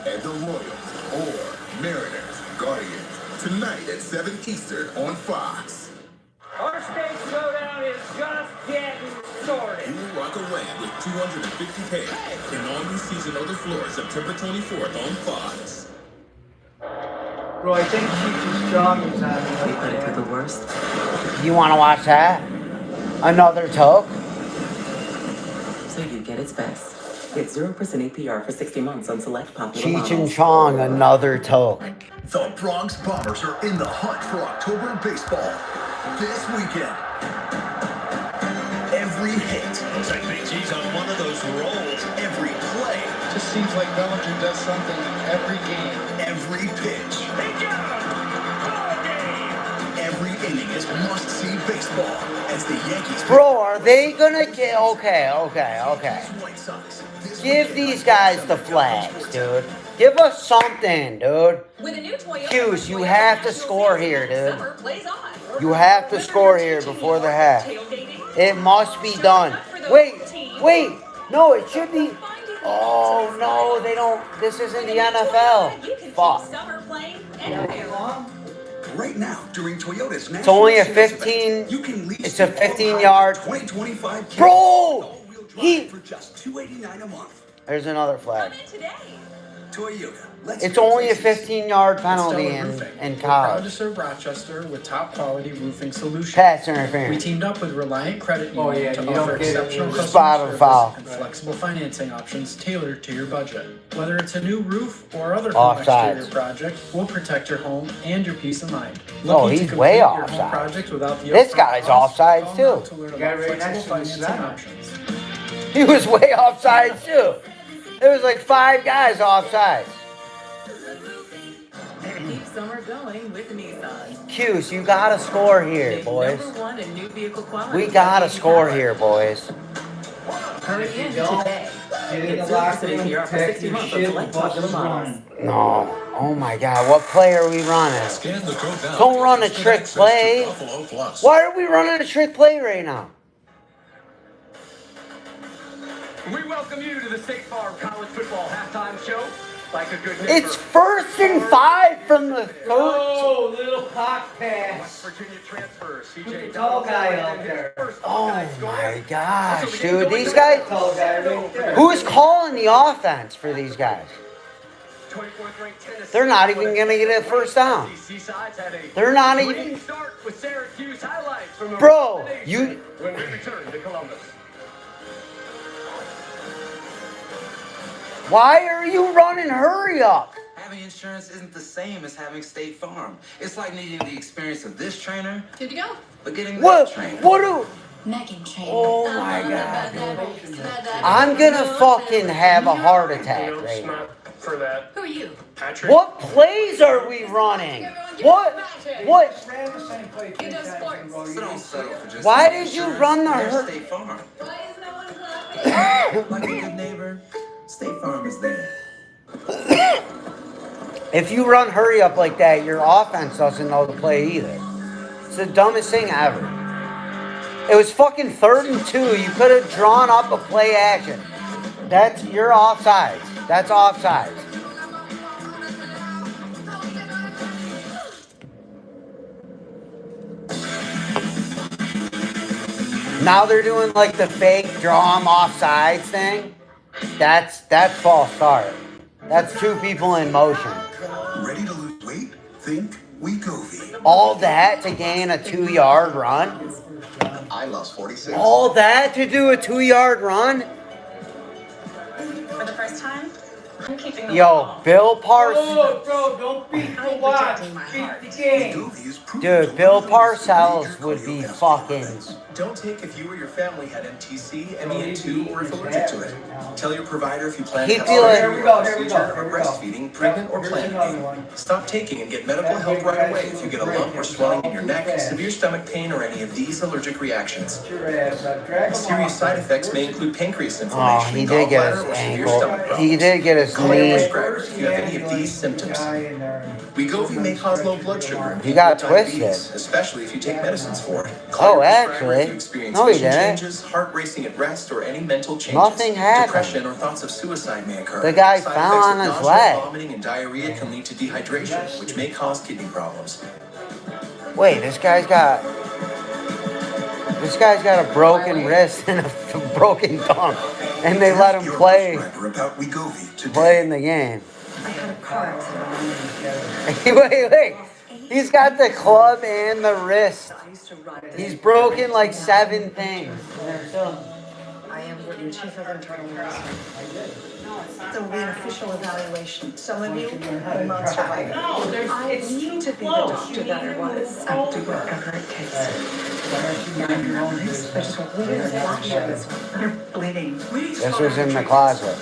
and the Royals, or Mariners, Guardians, tonight at 7 Eastern on Fox. Our state showdown is just getting started. You will walk away with $250K in all new season on the floor September 24th on Fox. Bro, I think Cheech Strong is on the Ready for the worst? You wanna watch that? Another toke? So you get its best. Get 0% APR for 60 months on select popular Cheech and models. Chong, another toke. The Bronx Bombers are in the hunt for October baseball this weekend. Every hit. Looks like Big G's on one of those rolls. Every play. Just seems like Bellinger does something every game. Every pitch. Every inning is must-see baseball as the Yankees. Bro, are they gonna get... Okay. Give these guys the flags, dude. Give us something, dude. Hughes, you have to score here, dude. You have to score here before the half. It must be done. Wait. No, it should be... Oh, no, they don't... This isn't the NFL. Fuck. Right now, during Toyota's It's only a 15... It's a 15-yard... 2025 Bro! for just $289 a month. There's another flag. Toyota. It's only a 15-yard penalty in Proud to college. serve Rochester with top-quality roofing solutions. Pass We interference. teamed up with Reliant Credit Union to you offer don't get it. exceptional customer Spot on service foul. and flexible financing options tailored to your budget. Whether it's a new roof or other home exterior Offsides. project, we'll protect your home and your peace of mind. Oh, Looking to he's way complete your home offside. project without the This upfront guy's costs? offsides, Call too. now to learn Guy about right next flexible to the financing center. options. He was way offside, too. There was like 5 guys offside. Keep summer going with Nissan. Cuse, you gotta score here, boys. Number one in new vehicle quality. We gotta score here, boys. Hurry in today. Get in Get the 0% locker room, APR for pack 60 your months on shit, select bus popular is models. running. No. Oh my God, what play are we running? Scan the code now. Don't run a trick Access to play. Buffalo Plus. Why are we running a trick play right now? We welcome you to the State Farm College Football Halftime Show. Like a good It's 1st and 5 from the 13. Oh, little cock pass. West Virginia transfer, Put CJ the tall guy out there. Oh my gosh, dude. These guys. Tall guy right there. Who's calling the offense for these guys? They're not even going to get a first down. They're not even. Bro, you. When we return to Columbus. Why are you running? Hurry up. Having insurance isn't the same as having State Farm. It's like needing the experience of this trainer, Good to go. but getting What? that trainer. What do? Megan trainer. Oh my god, dude. I'm gonna fucking have a heart attack right now. For that. Who are you? Patrick. What plays are we running? What? What? Ran the same play 10 times in a row. So don't settle for just Why having did you insurance. run the There's hurt? State Farm. Like a good neighbor, State Farm is there. If you run hurry up like that, your offense doesn't know the play either. It's the dumbest thing ever. It was fucking 3rd and 2. You could have drawn up a play action. You're offsides. That's offsides. Now they're doing like the fake draw 'em offsides thing. That's false start. That's 2 people in motion. Ready to lose weight? Think Wegovy. All that to gain a 2-yard run? I lost 46. All that to do a 2-yard run? For the first time, I'm keeping the Yo, Bill Parcells. Oh, bro, don't beat the watch. Beat the game. Wegovy is proven Dude, to Bill eliminate Parcells major would be cardiovascular fucking. events. Don't take if you or your family had MTC, MEN2, or if allergic to it. Tell your provider if you plan to He'd have be like- Here we go, here we procedure go, here or we go. breastfeeding, pregnant or Here's planning. another one. Stop taking and get medical help right away if you get a lump or swelling in your neck, severe stomach pain, or any of these allergic reactions. Get your ass up. Drag him Serious off. side effects may include pancreas Oh, inflammation, he did get his gallbladder, or severe ankle. stomach He problems. did get his Call your knee. prescriber if you have any of these symptoms. Wegovy may cause low blood sugar and He got diabetes, twisted. especially if you take medicines for it. Oh, Call your prescriber actually. if you experience No, he vision didn't. changes, heart racing at rest, or any mental changes. Nothing happened. Depression or thoughts of suicide may occur. The guy Side fell effects on of his nausea, leg. vomiting, and diarrhea can lead to dehydration, which may cause kidney problems. Wait, this guy's got a broken wrist and a broken thumb, and they let him Your play prescriber about Wegovy today. play in the game. I had a car accident. Wait. He's got the club and the wrist. He's broken like 7 things. I am the chief of internal medicine. There will be an official evaluation. Some of you are not surviving. No, I need to be the doctor that I was. I'll do whatever it takes. You're bleeding. This was in the closet.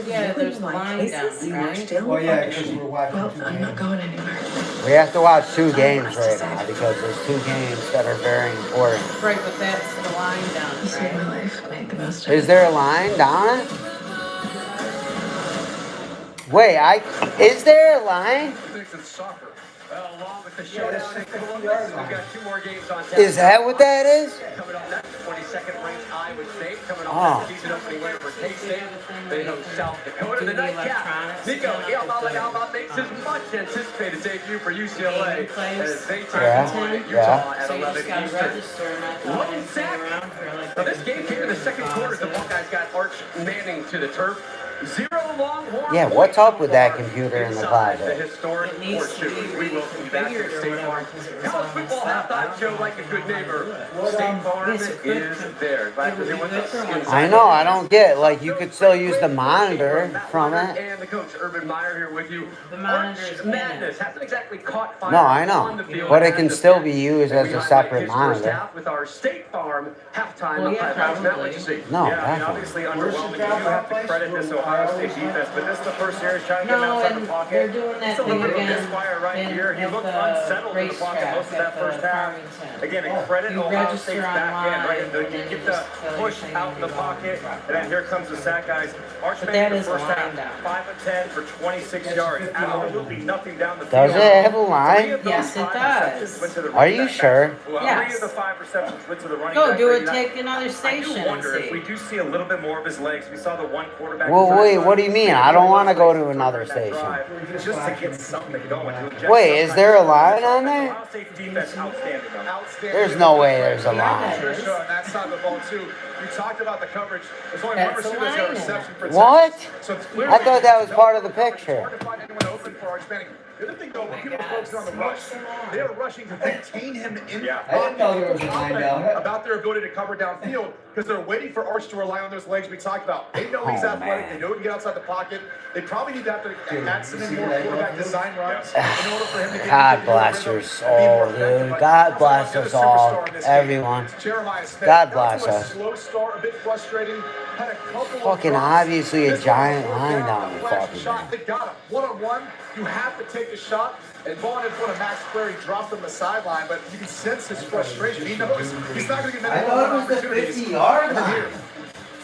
Yeah, there's lying down, right? Well, yeah, because we're watching. Well, I'm not going anywhere. We have to watch 2 games right now because there's 2 games that are very important. Right, but that's the line down, You saved my right? life. Make the most of it. Is there a line down it? Wait, is there a line? It's soccer. Along with the showdown in Columbus, we've got 2 more games on tap. Is that what that is? Coming up next, 22nd ranked Iowa State. Coming Oh. off the season opening win over K-State. They host South Dakota. The nightcap. Nico Iamaleava makes his much anticipated debut for UCLA as they take on Utah at 11 Eastern. One sack. Now this game came in the second quarter. The Buckeyes got Arch Manning to the turf. 0 Longhorn. Yeah, what's up with that computer in the Inside the closet? historic horseshoe. We will be back to State Farm. College football halftime show like a good neighbor. State Farm is there. Glad you're here with us. I know, I don't get, like, you could still use the monitor from it. And the coach Urban Meyer here with you. The monitor is Madness hasn't exactly caught fire. No, I on know, the field but it can as of still yet. be used And as we a highlight separate his first monitor. half with our State Farm halftime. Well, yeah, highlights. Matt, probably. what'd you see? No, yeah, I mean, definitely. obviously underwhelming. You do have to credit this Ohio State defense, but this is the first series trying to get him No, outside and the pocket. they're doing that It's a thing little bit of a again misfire right here. He at looked the unsettled in the pocket racetrack most of that at the first half. Farmington. Again, a credit You Ohio register State's back end, online right? and You then get you the just fill push everything out in the you pocket, want. and then here comes the sack, guys. Arch But Manning that in is the first a line half, down. 5 of 10 for 26 yards. Absolutely nothing down the Does field. it have a 3 line? of those Yes, it 5 does. receptions went to the Are running you back. sure? Well, Yes. 3 of the 5 receptions went to the running Go back. do it, Now, take another I station do and wonder if see. we do see a little bit more of his legs. We saw the one quarterback. Well, who tried wait, to what do run. you mean? I don't want to go to another station. Just to get something going. Wait, is there a line on there? Ohio State defense outstanding. There's no way there's a line. Trisha, on that side of the ball too. You talked about the coverage. There's only one receiver that's got a reception for What? So I thought that was part of the picture. hard to find anyone open for Arch Manning. The other thing though, when people focus on the rush, they are rushing to contain him in the pocket. I didn't know there was a line down there. About their ability to cover downfield because they're waiting for Arch to rely on those legs we talked about. They know he's athletic. They know he can get outside the pocket. They probably need to have to add some more quarterback design runs in order for him to get God bless your soul, dude. God bless us all, everyone. God bless us. Slow start, a bit frustrating. Had a couple Fucking obviously a giant line down the fucking shot. They got him one-on-one. You have to take the shot. And Vaughn in front of Max Clary dropped him the sideline, but you can sense his frustration. He knows he's not going to get many opportunities. 50-yard And then here,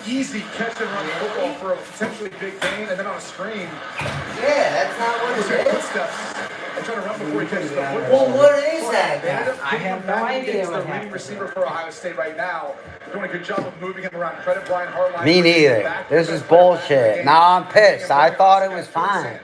easy catch and run football for a potentially big gain, and then on a screen. Yeah, that's not what He's it got is. footsteps. And trying to run before he catches the football. Well, what is that guy? I have no idea He's the what leading happened. receiver for Ohio State right now. Doing a good job of moving him around. Credit Brian Hartline. Me neither. This is bullshit. Now I'm pissed. I thought it was fine.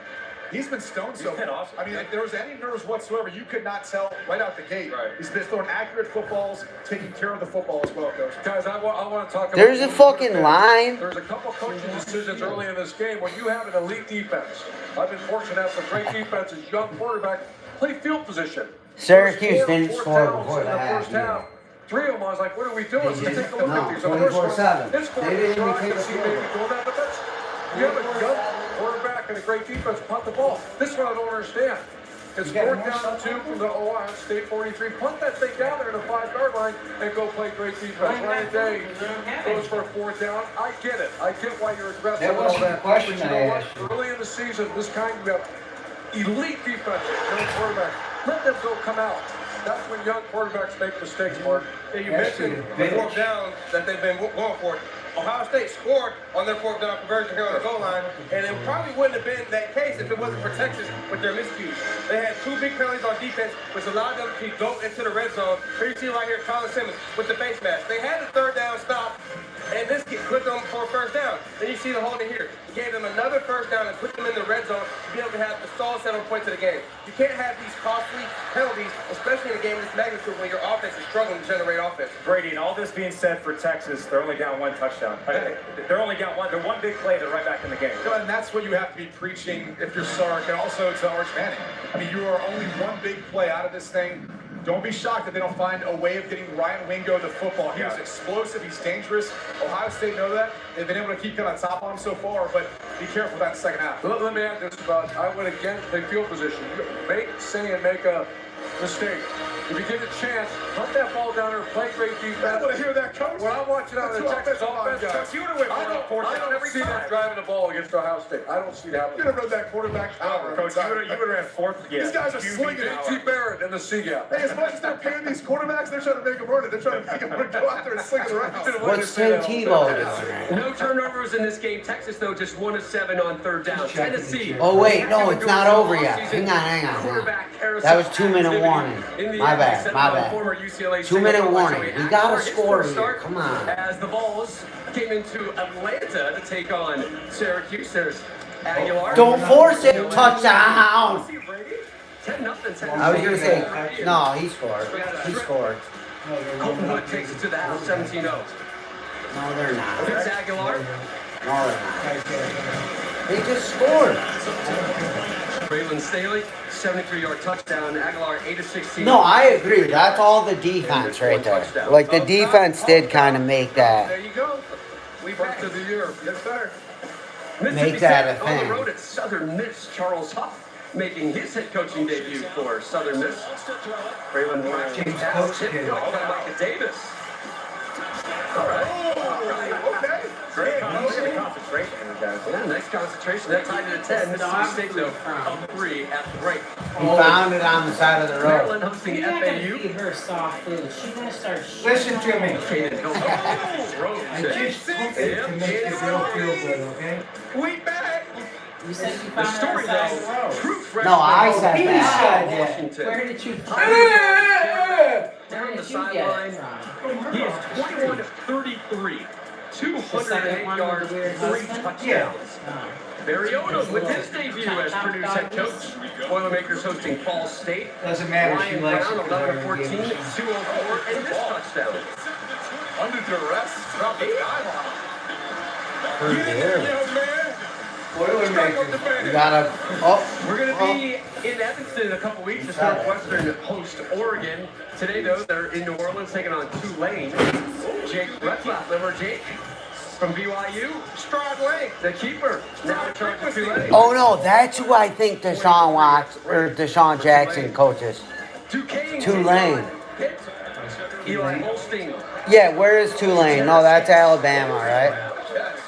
He's been stoned so far. I mean, if there was any nerves whatsoever, you could not tell right out the gate. Right. He's been throwing accurate footballs, taking care of the football as well, Coach. Guys, I want to talk about... There's a fucking line. There's a couple coaching decisions early in this game when you have an elite defense. I've been fortunate to have some great defenses, young quarterback, play field position. Syracuse didn't Fourth score downs before in the that. first half. 3 of them, I was like, what are we doing? Let's take a look No, at these. The first one, 24/7. this They quarter, didn't even trying take to a see field maybe goal. doing that, but that's... You have a young quarterback and a great defense, punt the ball. This one I don't understand. It's fourth down 2 from the Ohio State 43. Punt that thing down there to the 5-yard line and go play great defense. Ryan Day goes for a 4th down. I get it. I get why you're aggressive. That and all wasn't the question But you I know what? asked you. Early in the season, this kind you have elite defenses, young quarterback. Let them go come out. That's when young quarterbacks make mistakes, Mark. You mentioned the 4th down that they've been going for. Ohio State scored on their 4th down conversion here on the goal line, and it probably wouldn't have been that case if it wasn't for Texas with their miscues. They had 2 big penalties on defense, which allowed them to go into the red zone. Here you see right here, Colin Simmons with the face mask. They had the 3rd down stop, and this kid put them for a 1st down. Then you see the holding here. He gave them another 1st down and put them in the red zone to be able to have the stall settle point to the game. You can't have these costly penalties, especially in a game of this magnitude when your offense is struggling to generate offense. Brady, and all this being said for Texas, they're only down 1 touchdown. They're only got one. They're one big play. They're right back in the game. And that's what you have to be preaching if you're Sark, and also to Arch Manning. I mean, you are only one big play out of this thing. Don't be shocked if they don't find a way of getting Ryan Wingo the football. He was explosive. He's dangerous. Ohio State know that. They've been able to keep kind of top on him so far, but be careful with that in the second half. Let me add this about, I went again, play field position. Make a mistake. If you get a chance, hunt that ball down there, play great defense. I want to hear that, Coach. When I'm watching out of the Texas offense, Coach, you would have went I don't see them driving the ball against Ohio State. I don't see it happening. You would have read that quarterback power. Coach, you would have ran 4th. Yeah. These guys are slinging it. T. Barrett in the C gap. Hey, as much as they're paying these quarterbacks, they're trying to make them earn it. They're trying to make them go out there and sling it around. What's Tim Tebow doing? No turnovers in this game. Texas, though, just 1 of 7 on 3rd down. Tennessee. Oh wait, no, it's not over yet. Hang on. That was 2-minute warning. My bad. 2-minute warning. We gotta score here. Come on. As the Vols came into Atlanta to take on Syracuse, there's Aguilar. Don't force it. Touchdown. 10-0. I was gonna say, no, he scored. He scored. Coltonwood takes it to the house, 17-0. No, they're not. Fitz Aguilar. No, they're not. They just scored. Braylon Staley, 73-yard touchdown. Aguilar, 8 of 16. No, I agree. That's all the defense right there. Like, the defense did kind of make that. There you go. We back of the year. Yes, sir. Make that a On thing. the road at Southern Miss, Charles Huff making his head coaching debut for Southern Miss. Braylon James pass tip ball by Micah Davis. All right. Okay. Great concentration, guys. Yeah, nice concentration. That tied it at 10. Mississippi State, though, up 3 at the break. He found it on the side of the road. Maryland hosting You're not gonna FAU. feed her soft food. She's gonna start shitting. Listen to me. I just cooked it to make you feel good, okay? We back. You said you The found story, her on the side of the though, road. true No, I said He that. said that. Washington. Where did you find her? Down the Where did you get sideline. it from? He is 21 of 33. 208 yards, 3 touchdowns. Barry Odom with his debut as Purdue's head coach. Boilermakers hosting Fall State. Doesn't matter. Ryan She likes Brown, it. 11-14, 204, and this touchdown. Under duress, drop the guideline. Purdue. Young man. Boilermakers. You gotta. Oh. We're going to be in Evanston in a couple weeks as Northwestern host Oregon. Today, though, they're in New Orleans taking on Tulane. Jake Retzlaff, Jake from BYU. Stride Lane, the keeper, now in charge of Tulane. Oh no, that's who I think Deshaun Watts or Deshaun Jackson coaches. Tulane. Eli Holstein. Yeah, where is Tulane? No, that's Alabama, right?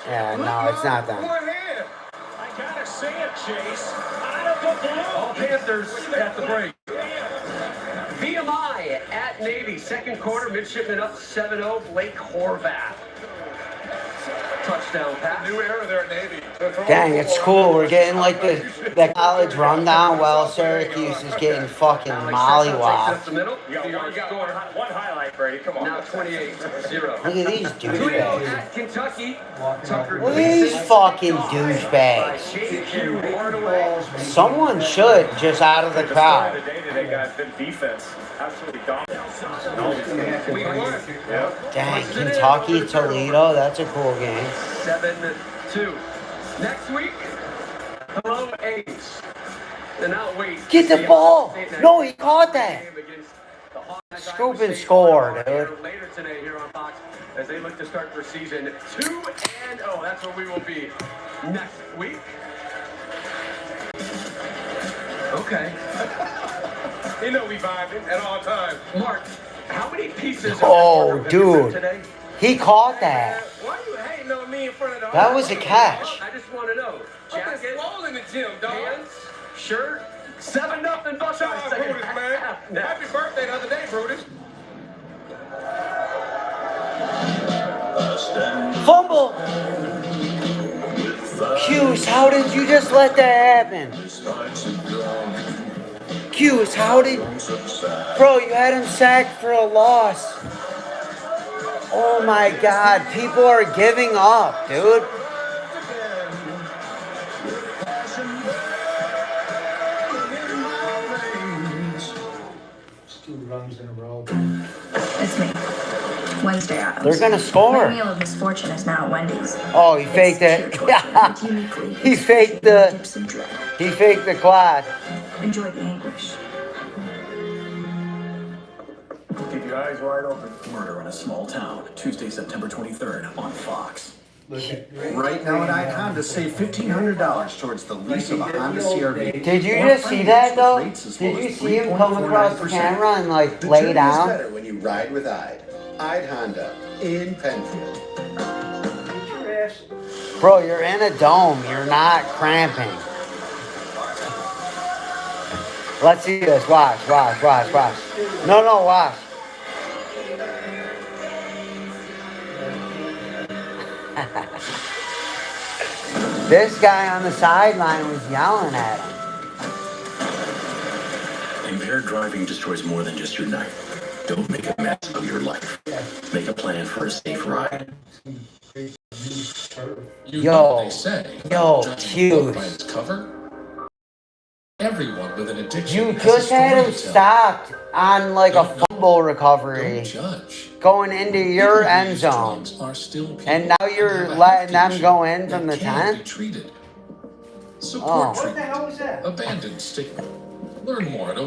Yeah, no, it's not them. I gotta say it, Chase. Out of the blue. All Panthers at the break. VMI at Navy, second quarter, midshipman up 7-0, Blake Horvath. Touchdown pass. New era there at Navy. Dang, it's cool. We're getting like the college rundown while Syracuse is getting fucking mollywopped. You got one highlight, Brady. Come on. Now 28-0. Look at these Toledo douchebags. at Kentucky. Tucker Look at these fucking douchebags. Someone should just out of the crowd. They got good defense. Absolutely dominant. Dang, Kentucky, Toledo, that's a cool game. 7-2. Next week, hello A's. And now wait. Get the ball! No, he caught that. Scoop and score, dude. Later today here on Fox as they look to start their season 2-0. That's where we will be next week. Okay. You know we vibing at all times. Mark, how many pieces Oh, of dude. today? He caught that. Why are you hating on me in front of the That was a catch. I just want to know. I've been Jacket, swole in the gym, dog. pants, shirt, 7-0 Buckeyes. Shout out, Second Brutus, man. half now. Happy birthday the other day, Brutus. Fumble! Hughes, how did you just let that happen? Hughes, how did... Bro, you had him sacked for a loss. Oh my God, people are giving up, dude. It's 2 runs in a row. It's me. Wednesday Addams. They're gonna score. My meal of misfortune is now at Wendy's. Oh, he faked it. He faked the... He faked the quad. Enjoy the anguish. Keep your eyes wide open. Murder in a Small Town, Tuesday, September 23rd on Fox. Right now at Honda, save $1,500 towards the lease of a Honda CR-V. Did you just see that though? Did you see him come across the camera and like lay down? Better when you ride with Ide Honda in Penfield. Bro, you're in a dome. You're not cramping. Let's see this. Watch. No, watch. This guy on the sideline was yelling at him. Impaired driving destroys more than just your night. Don't make a mess of your life. Make a plan for a safe ride. Yo, Hughes. Everyone with an addiction. You just had him stopped on like a fumble recovery going into your end zone. And now you're letting them go in from the 10? Oh. What the hell was that? Abandoned stigma. Learn more at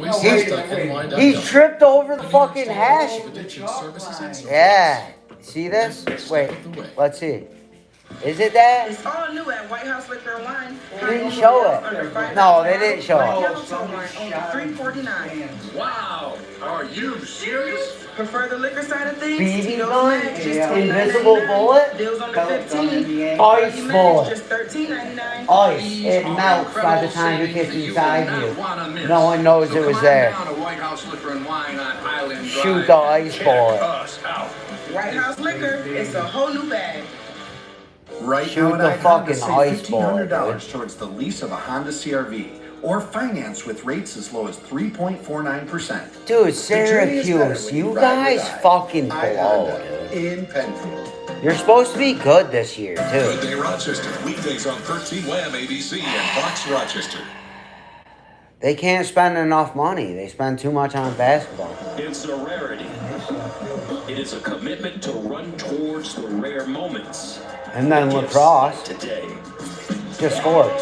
He tripped over the fucking hash. Yeah. See this? Wait, let's see. Is it that? It's all new at White House Liquor and Wine. They didn't show it. No, they didn't show it. $3.49. Wow. Are you serious? Prefer the liquor side of things? BB gun? Invisible bullet? Deals under 15. Ice bullet. Just $13.99. Ice. It melts by the time it gets inside you. No one knows it was there. Shoot the ice bullet. White House Liquor. It's a whole new bag. Right Shoot now the at Honda, fucking save ice bullet, $1,500 towards the lease of a Honda CR-V. Or finance with rates as low as 3.49%. Dude, Syracuse, you guys fucking blow, dude. In Penfield. You're supposed to be good this year, Good too. Day Rochester, weekdays on 13 Wham ABC and Fox Rochester. They can't spend enough money. They spend too much on basketball. It's a rarity. It is a commitment to run towards the rare moments. And then lacrosse Today. just scored.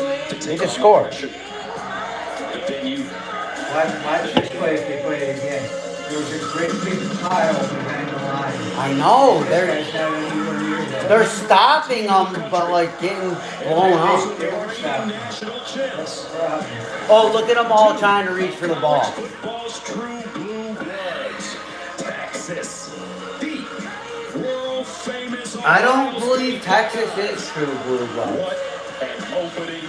They just scored. The venue. Watch this play if they play it again. There was a great big pile behind the line. I know. They're stopping them, but like getting blown up. National champs. Oh, look at them all trying to reach for the ball. Football's true blue bloods. Texas. The world famous. I don't believe Texas is true blue blood. What an opening.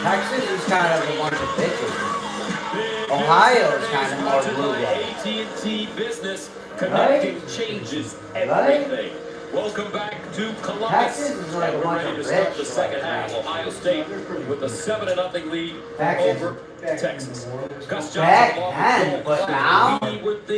Texas is kind of a bunch of bitches. Ohio is kind of more blue blood. AT&T Business connecting changes everything. Welcome back to Columbus. Texas is like a We're bunch ready of to start bitch the second half. Ohio State with a 7-0 lead over Texas. Gus Back Johnson then, but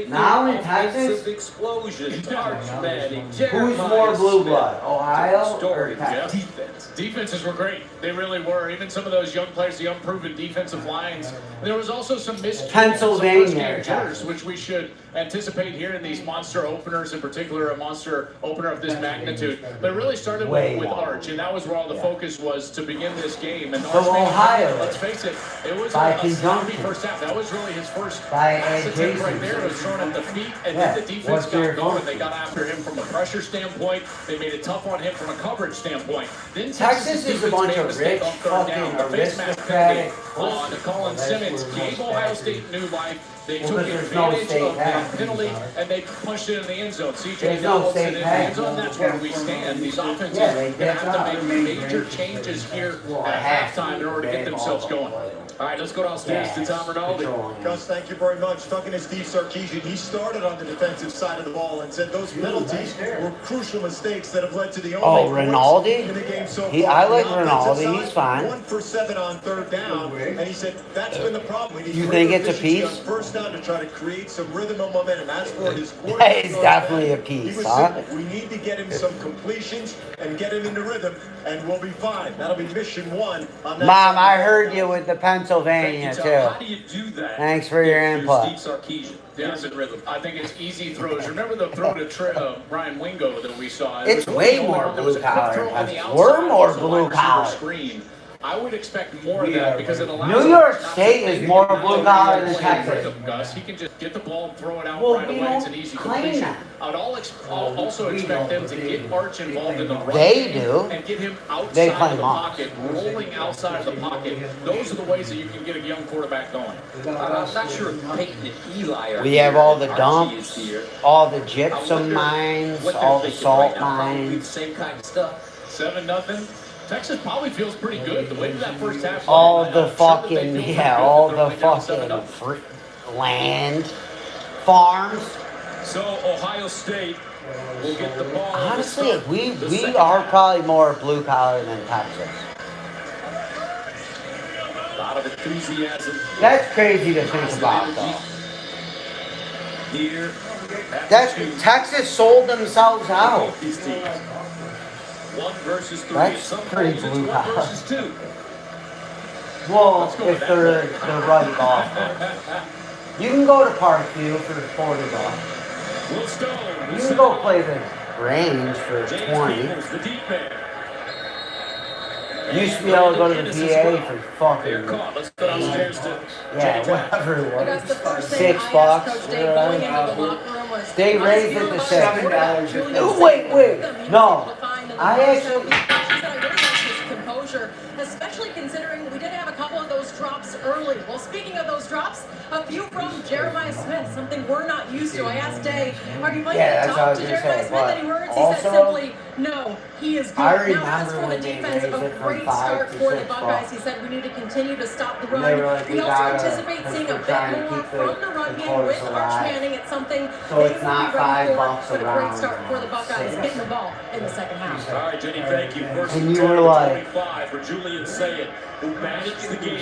now in Texas, explosion. Who's who's more blue blood, Ohio or Texas? Defenses were great. They really were. Even some of those young players, the unproven defensive lines. There was also some missed Pennsylvania, jitters, which we should anticipate here in these monster openers, in particular a monster opener of this magnitude. But it really started with Arch, and that was where all the focus was to begin this game. And So Arch, Ohio, let's face it, it was by a sloppy conjunction, first half. That was really his first by pass attempt right there. It was adjacent. thrown at the feet, and Yeah, then the defense what's your got going. function? They got after him from a pressure standpoint. They made it tough on him from a coverage standpoint. Then Texas is a bunch of rich, fucking aristocratic. On Colin Simmons gave Ohio State new life. They Well, took but there's no advantage state of tax. that penalty and they pushed it in the end zone. CJ There's no Downs state in the tax. end zone. That's where we stand. These offenses Yeah, they gonna have to get make major changes here at halftime in order to get themselves going. All right, let's go downstairs to Tom Rinaldi. Gus, thank you very much. Talking to Steve Sarkisian, he started on the defensive side of the ball and said those penalties were crucial mistakes that have led to the only Oh, points Rinaldi? in the game so I far. like The offensive Rinaldi. side, He's fine. 1 for 7 on third down, and he said that's been the problem. We need You greater think it's a efficiency piece? on first down to try to create some rhythm and momentum. As for his That is definitely a piece, he was huh? simple. We need to get him some completions and get him into rhythm, and we'll be fine. That'll be mission 1 on that. Mom, side. I heard you with the Pennsylvania How too. do you do that? Thanks for your input. Steve Sarkisian. There's a rhythm. I think it's easy throws. Remember the throw to Brian Wingo that we saw? It It's was way really more there was a quick blue collar. throw on the We're outside. more It was a blue wide receiver collar. screen. I would expect more of that because it allows New York us not to State think is more about blue the collar way than to Texas. rhythm, Gus. He can just get the ball and throw it out Well, right we away. It's an don't easy claim completion. that. I'd also expect them to get Arch involved in the run They game do. and get him outside They of claim the us. pocket, rolling outside of the pocket. Those are the ways that you can get a young quarterback going. I'm not sure if Peyton and Eli are We here have all the and Archie is dumps, here. all the I gypsum wonder mines, what they're all the thinking salt right now. Probably the mines, same kind of stuff. 7-0. Texas probably feels pretty good. The way that first half all went, the I'm sure that they fucking, feel pretty yeah, good all that the they're only down fucking 7-0. land, farms. So Ohio State will get the ball. Honestly, we are probably more blue collar than Texas. A lot of enthusiasm. That's crazy to think about, though. Here. That's Texas sold themselves out. Both these teams. 1 versus 3. That's Some pretty polls it's blue 1 collar. versus 2. Well, Let's go if with that they're one. the right golf course. You can go to Parkview for $40. Will Stone. You can go play the range for James 20. Peoples, the deep man. You used to be able to go to the PA for They're fucking, caught. Let's go downstairs to yeah, Jay Tapp. whatever it I guess the was. first thing $6. I asked Coach Dave going into the whatever. locker room was, They "How's raised he it feel to about $7. Julian Oh, Saban?" wait. He No. was fine in the I first actually- half. He said, I really like his composure, especially considering we did have a couple of those drops early. Well, speaking of those drops, a few from Jeremiah Smith, something we're not used to. I asked Dave, are you planning Yeah, to that's what I talk was to gonna Jeremiah say. Smith What? any words? He Also- said simply, no. He is good. I Now, as remember for the when they defense, raised a it from great 5 start to for the 6 Buckeyes. bucks. He said we need to continue to stop the And run. they were like, We we also gotta, anticipate because seeing a we're bit trying to more keep from the run the game course with Arch alive. Manning. It's something So they it's will not be ready for, $5 but a great around. start for the Buckeyes, getting the ball in the second half. All right, Jenny, thank you. First And and you 10 were to like- 25 for Julian Sayed, who managed the game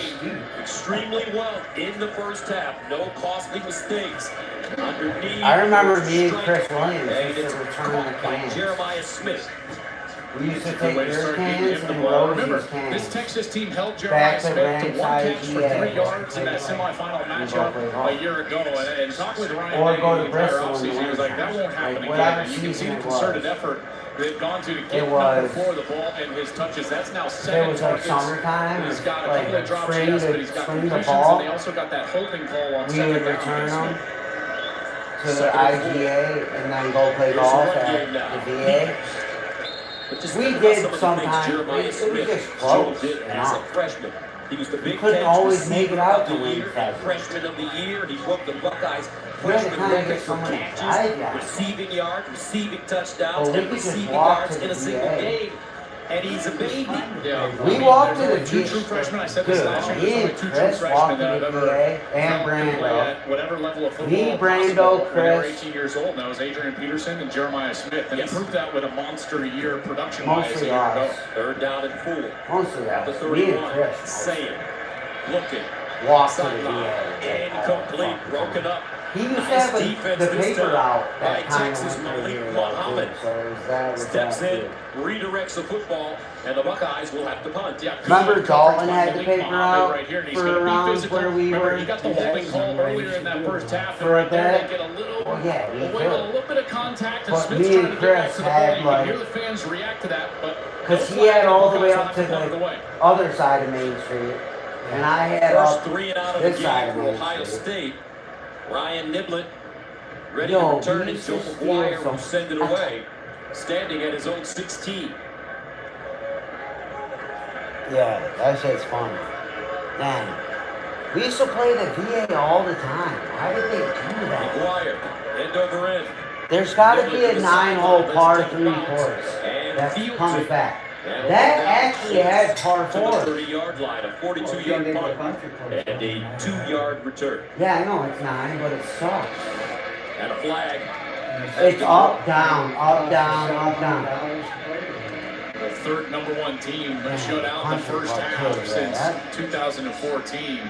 extremely well in the first half. No costly mistakes. Underneath. I remember there's a me and strike, Chris Williams and used it's to return caught the by cans. Jeremiah Smith. We used to It's a good take way to your start getting cans him the and ball. Remember, Rosie's cans. this Texas team held Jeremiah Back to Smith to rank one side catch for GA. 3 yards in that semifinal matchup a year ago. And talking with Ryan Or Day go to the entire Bristol in the offseason, he was like, that won't happen Like, whatever again. And you can see the season it concerted was. effort they've gone to get It number was- 4 the ball and his touches. That's now It 7 was like targets. summertime, He's got a like couple of drops, spring yes, to but he's got spring to completions, fall. and they also got that holding call on We second would down return against them him. to the Second and IGA and then go play Here's the golf run at game now. the VA. But just We think about did some of the sometimes. things Jeremiah It was Smith just close did as a enough. freshman. He was the big couldn't catch always make receiver it out of the to win year, pheasants. freshman of the year. He broke the Buckeyes We had to freshman kinda record get for someone to catches, drive that. receiving yards, receiving touchdowns, Well, we and could just receiving walk yards to in the a single VA. game. And he's a baby. Yeah. We I mean, walked there's to only the 2 VA. true freshmen. I said this Dude, last year. me There's only and 2 true Chris freshmen walked that to have the ever VA and play Brando. at whatever level of football Me, possible Brando, when they were Chris. 18 years old. And that was Adrian Peterson and Jeremiah Smith. And he proved that with a monster year production-wise a Mostly year ago. us. Third down and 4. Mostly At the us. Me and 31. Chris. Saying, looking, Walked to the sideline, VA. incomplete, broken up. He used to Nice have defense the this paper time out by that time Texas when we Malik were Muhammad. so that was Steps that in, too. redirects the football, and the Buckeyes will have to punt. Yeah, Remember good Dalton coverage by had the Malik paper Muhammad out right here, and he's for gonna be rounds physical. where we Remember, were. he got the holding call earlier in that first half, and For right there that. they get a little, Well, yeah, we away with a could. little bit of contact, and But Smith's me trying and to get back Chris to the had, ball. You can like- hear the fans react to that, but Because no he had flag, all the way Buckeyes up to will have to punt it away. the other side of Main Street, and I had First up 3 and out of the this side game of for Main Ohio Street. State. Ryan Niblett ready Yo, to return we it. used Joe to steal McGuire some- will send it away. Standing at his own 16. Yeah, that shit's funny. Man, we used to play the VA all the time. Why did they do that? McGuire, end over end. There's got to be a 9-hole par 3 course that comes back. That actually had par To the 4. 30-yard line, a 42-yard punt, and a 2-yard return. Yeah, I know it's 9, but it sucks. And a flag. It's up, down, up, down, up, down. The third #1 team that shut out the first half since 2014.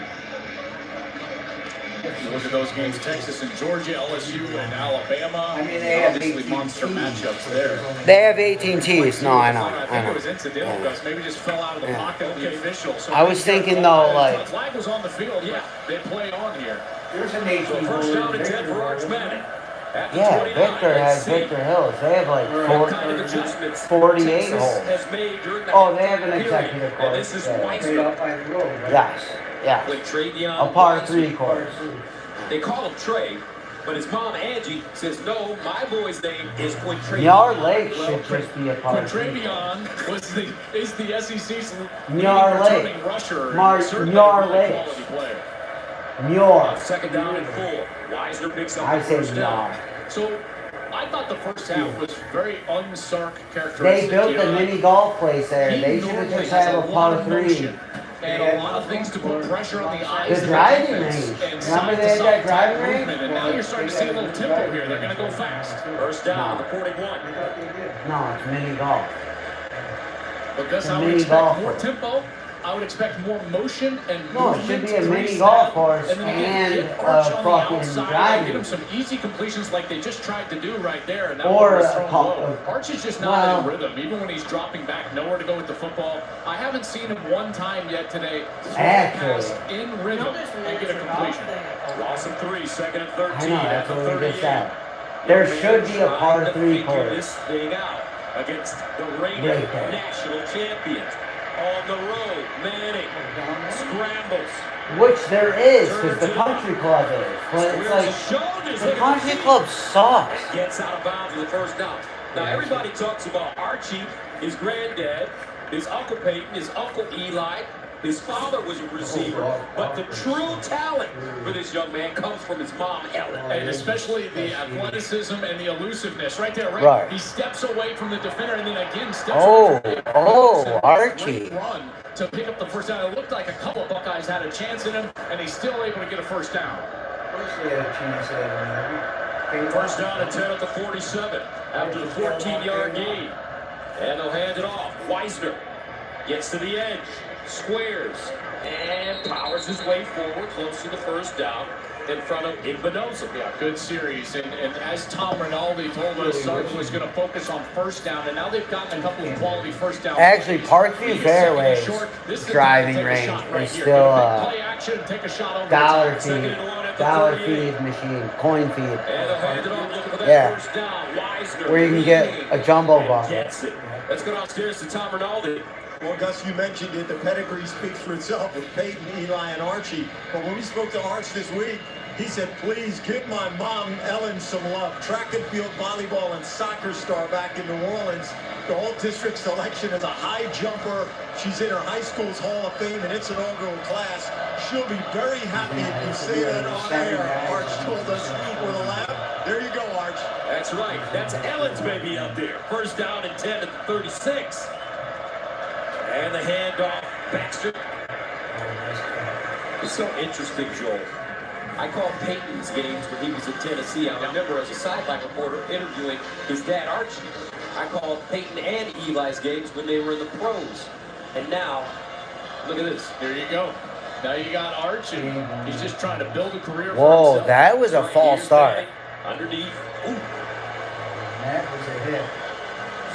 You look at those games, Texas and Georgia, LSU and Alabama. I mean, they have obviously 18 monster matchups there. They have 18 T's. No, I know. I I think it know. was incidental, Gus. Maybe just fell out of the pocket of the official. So I was thinking, though, like- the flag was on the field. Yeah, they play on here. There's an So 18 first down and 10 for Arch Manning. At the Yeah, 29, Victor let's has see Victor Hills. They have like what kind of adjustments 48 Texas holes. has made during the Oh, they have an period. executive And course. this is Yeah. Straight Weiser up by the road, right? Yes, yes. with Travion A par Weiser. 3 course. They call him Trey, but his mom Angie says no. My boy's name is Quintravion. Yard Lake should just be a par 3. Quintravion is the SEC's Nyar Lake. returning rusher. Mark Certainly Nyar a really Lake. quality player. Muir. Second down and 4. Weiser picks up I the say first down. Nyar. So I thought the first half was very unsark They characteristic. built the mini golf place there. He They should have normally just has had a lot par of 3. motion and a lot of things to put pressure on the eyes The of the driving defense range. and Remember side they to had side that driving type range? movement, and now you're starting to see a little tempo here. They're going to go fast. First down, the 41. No, it's mini golf. But Gus, It's a I would mini expect golf more course. tempo. I would expect more motion and No, it movement. should be a to mini race golf that. course And then again, and get Arch a on the fucking outside and driving. get him some easy completions like they just tried to do right there. And that Or one was a thrown call- low. Arch is just not well- in rhythm, even when he's dropping back, nowhere to go with the football. I haven't seen him one time yet today throw a Actually. pass in rhythm and get a completion. Loss of 3, second and I 13 know, at that's the what we 38. just said. There should be a par Trying to 3 figure course. this thing out against the reigning Right there. national champions. On the road, Manning scrambles. Which there is, because the country club is. But it's like, Shoulders the hit country the club sucks. gets out of bounds with the first down. Now everybody talks about Archie, his granddad, his Uncle Peyton, his Uncle Eli, His father was a receiver, but the true talent for this young man comes from his mom, Ellen. And especially the athleticism and the elusiveness. Right there, Right. He steps away from the defender and then again steps Oh, away. Archie. Run to pick up the first down. It looked like a couple of Buckeyes had a chance in him, and he's still able to get a first down. First down and 10 at the 47 after the 14-yard gain. And they'll hand it off. Weisner gets to the edge, squares, and powers his way forward close to the first down in front of Igbinoza. Yeah, good series. And as Tom Rinaldi told us, Sark was going to focus on first down, and now they've gotten a couple of quality first down. Actually, Parkview Fairway's driving range is still a dollar feed machine, coin feed. Yeah, where you can get a jumbo ball. Let's go downstairs to Tom Rinaldi. Well, Gus, you mentioned it. The pedigree speaks for itself with Peyton, Eli, and Archie. But when we spoke to Arch this week, he said, please give my mom, Ellen, some love. Track and field, volleyball, and soccer star back in New Orleans. The whole district selection is a high jumper. She's in her high school's Hall of Fame in its inaugural class. She'll be very happy if you say that on air, Arch told us with a laugh. There you go, Arch. That's right. That's Ellen's baby up there. First down and 10 at the 36. And the handoff, Baxter. It's so interesting, Joel. I called Peyton's games when he was in Tennessee. I remember as a sideline reporter interviewing his dad, Archie. I called Peyton and Eli's games when they were in the pros. And now, look at this. There you go. Now you got Archie. He's just trying to build a career for Whoa, himself. that was a false start. Underneath. Ooh. That was a hit.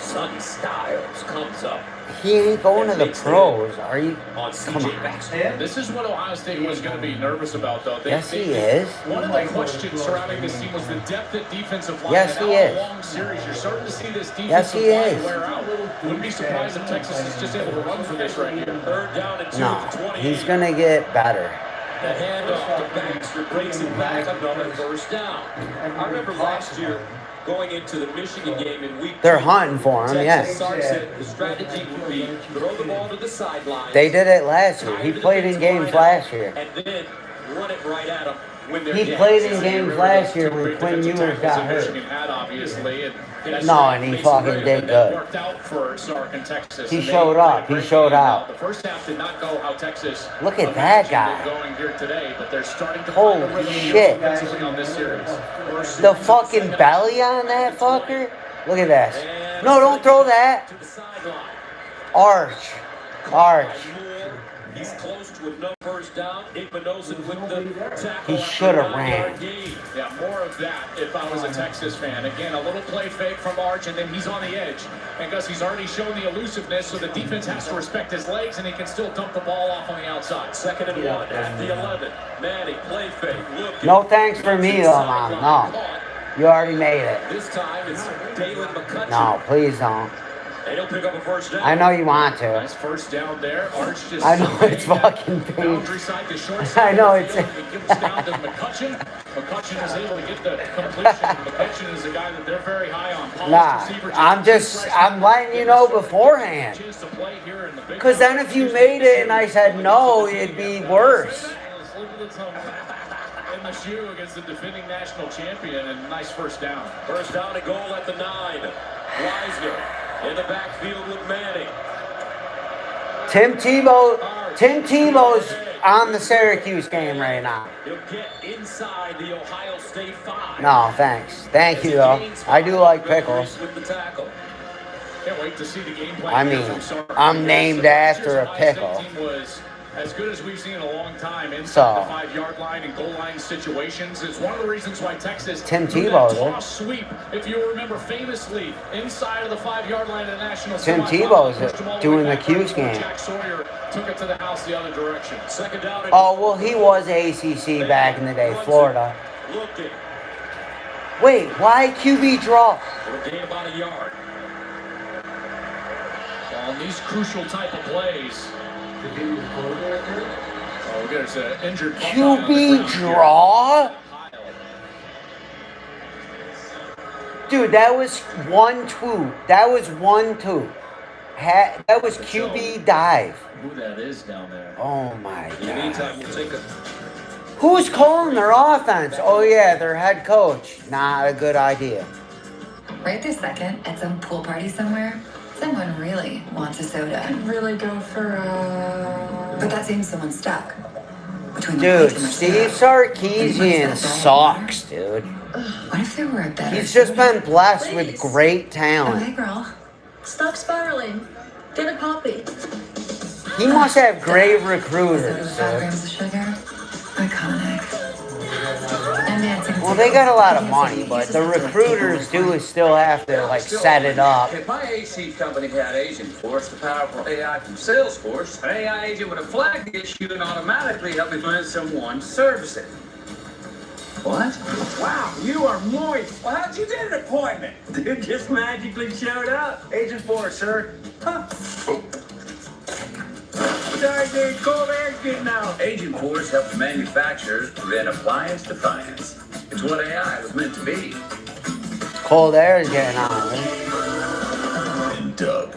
Sonny Styles comes up. He ain't going to the pros, are you? On Come on. This is what Ohio State was going to be nervous about, though. Yes, he is. One of the questions surrounding this team was the depth at defensive line. Yes, he is. A long series, you're starting to see this Yes, defensive he line is. wear out. Wouldn't be surprised if Texas is just able to run for this right here. Third down and 2 No, at the 28. he's going to get better. The handoff to Baxter brings it back another first down. I remember last year going into the Michigan game in week 2. They're hunting for him, Texas yes. Sark said the strategy would be throw the ball to the sideline. They did it last year. He played in games last year. And then run it right at them when they're He down. played in games last year when Quinn Ewers got hurt. No, and he fucking did good. Worked out for Sark and Texas. He showed up. He showed out. The first half did not go how Texas. Look at that guy. Going here today, but they're starting to Holy find a rhythm shit. defensively on this series. The fucking belly on that fucker? Look at that. No, don't throw that. To the sideline. Arch. He's close to another first down. Igbinoza with the tackle. He should have ran. Yeah, more of that if I was a Texas fan. Again, a little play fake from Arch, and then he's on the edge. And Gus, he's already shown the elusiveness, so the defense has to respect his legs, and he can still dump the ball off on the outside. Second and 1 at the 11. Manning, play fake. Look. No thanks for me though, Mom. No. You already made it. This time it's Dalen McCutcheon. No, please don't. And he'll pick up a first down. I know you want to. Nice first down there. Arch just I know it's fucking boundary big. side to short I side. know it's. It gives down to McCutcheon. McCutcheon is able to get the completion. McCutcheon is a guy that they're very high on. Nah, I'm letting you know beforehand. Chance to play here in the big Because then if you made it and I said no, it'd be worse. in the shoe against the defending national champion, and nice first down. First down and goal at the 9. Weisner in the backfield with Manning. Tim Tebow's on the Syracuse game right now. He'll get inside the Ohio State 5. No, thanks. Thank you, though. I do like pickles. With the tackle. Can't wait to see the game plan. I mean, I'm named after a pickle. Was as good as we've seen in a long time inside So, the 5-yard line and goal line situations. It's one of the reasons why Texas Tim threw Tebow, that toss sweep, if you remember famously, inside of the 5-yard line of the national Tim semifinal, Tebow's pushed them all the doing way the back Q's right game. Jack Sawyer took it to the house the other direction. Second down and Oh, well, he was ACC back in the day, Florida. looking. Wait, why QB draw? It'll gain about a yard. On these crucial type of plays. Oh, there's an injured Buckeye on the QB ground here. draw? Dude, that was 1-2. That was 1-2. That was QB dive. Who that is down there. Oh my In the meantime, god. we'll take a Who's calling their offense? Oh yeah, their head coach. Not a good idea. Right this second, at some pool party somewhere, someone really wants a soda. I'd really go for a... But that seems someone stuck. Between Dude, too much Steve syrup. Sarkisian sucks, dude. What if there were a better He's just been blessed with Ladies. great Oh, talent. hey, girl. Stop spiraling. Get a coffee. He must have great Soda recruiters, with 5 dude. grams of sugar. Iconic. And dancing. Well, they got a lot of money, but the recruiters do still have to, like, set it up. If my AC company had Agent Force, the powerful AI from Salesforce, an AI agent would have flagged the issue and automatically help me find someone to service it. What? Wow, you are moist. Well, how'd you get an appointment? Dude just magically showed up. Agent Force, sir. Huh. Sorry, dude, cold air's getting out. Agent Force helps manufacturers prevent appliance to finance. It's what AI was meant to be. Cold air is getting on, right? And Doug.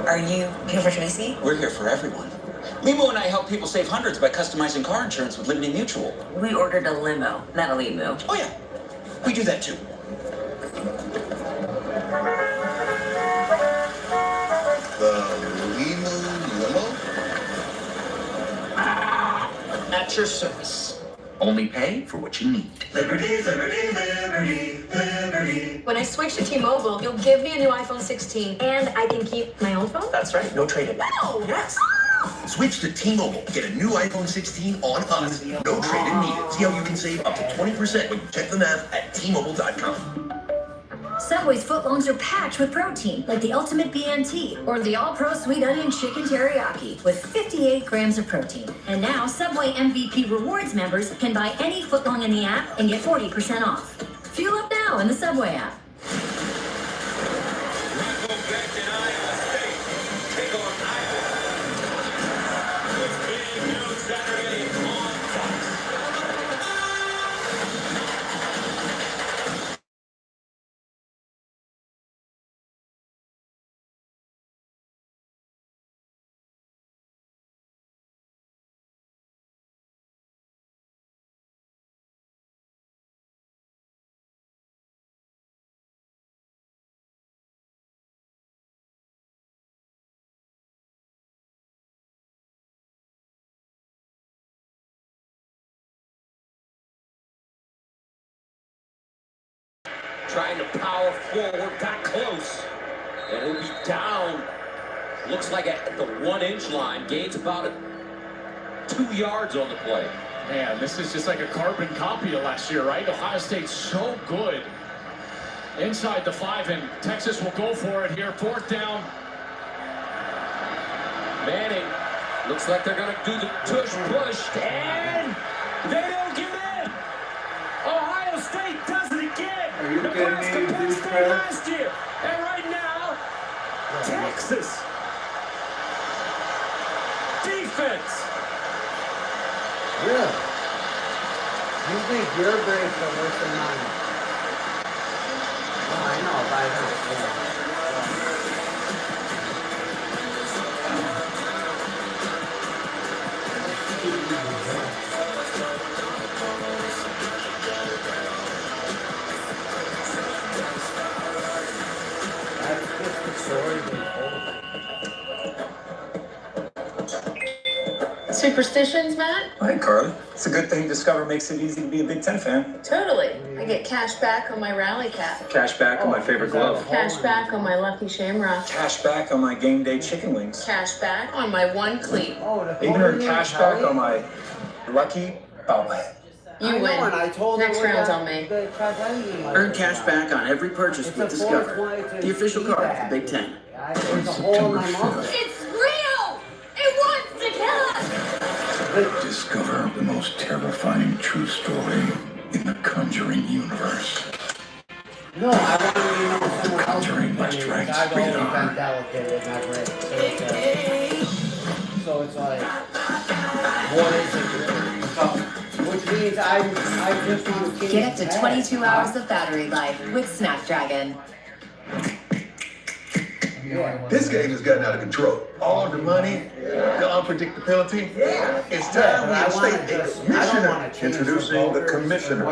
Are you here for Tracy? We're here for everyone. Limo and I help people save hundreds by customizing car insurance with Liberty Mutual. We ordered a limo, not a limo. Oh yeah, we do that too. The limo? At your service. Only pay for what you need. Liberty, liberty, liberty, liberty. When I switch to T-Mobile, you'll give me a new iPhone 16. And I can keep my old phone? That's right, no trade-in. No! Yes. Switch to T-Mobile. Get a new iPhone 16 on us. No trade-in needed. See how you can save up to 20% when you check the math at T-Mobile.com. Subway's footlongs are packed with protein, like the Ultimate BNT or the All-Pro Sweet Onion Chicken Teriyaki with 58 grams of protein. And now Subway MVP Rewards members can buy any footlong in the app and get 40% off. Fuel up now in the Subway app. Trying to power forward, got close, and he'll be down. Looks like at the 1-inch line, gains about 2 yards on the play. Man, this is just like a carbon copy of last year, right? Ohio State's so good inside the 5, and Texas will go for it here. 4th down. Manning, looks like they're going to do the tush push, and they don't give in. Ohio State does it again. Are you kidding Nebraska me, Penn dude, State bro? last year, and right now, Texas defense. Really? You think your grades are worse than mine? Oh, I know, but I don't. Yeah. That's just the story they told. Superstitions, Matt? Hi, Carly. It's a good thing Discover makes it easy to be a Big Ten fan. Totally. I get cash back on my rally cap. Cash back on my favorite glove. Cash back on my lucky shamrock. Cash back on my game day chicken wings. Cash back on my one cleat. Even earned cash back on my lucky bobblehead. You I know, win. and I told Next her round's on me. Earn cash back on every purchase with Discover, the official card of the Big Ten. There's a hole in my mouth. It's real! It wants to kill us! Discover the most terrifying true story in the Conjuring universe. No, I wanted to know someone else. Conjuring must rank I've rated always R. been delicate with my grades. So it's like, what is it? Which means I just want to Get up to 22 hours of battery life with Snapdragon. This game has gotten out of control. All the money, the unpredictability. It's time we instate a commissioner. Introducing the commissioner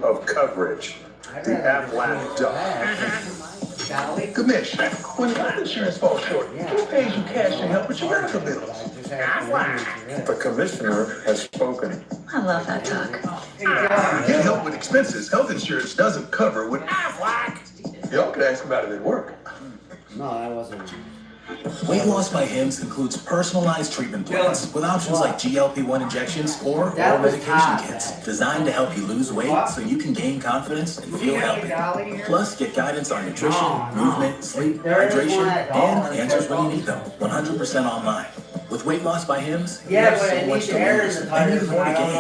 of coverage, the Aflac Duck. Commissioner, when life insurance falls short, who pays you cash to help with your medical bills? Aflac. The commissioner has spoken. I love that talk. You get help with expenses health insurance doesn't cover with Aflac. Y'all could ask about it at work. No, that wasn't. Weight Loss by Hims includes personalized treatment plans with options like GLP-1 injections or oral medication kits designed to help you lose weight so you can gain confidence and feel healthy. Plus, get guidance on nutrition, movement, sleep, hydration, and answers when you need them. 100% online. With Weight Loss by Hims, you have so much to lose and even more to gain.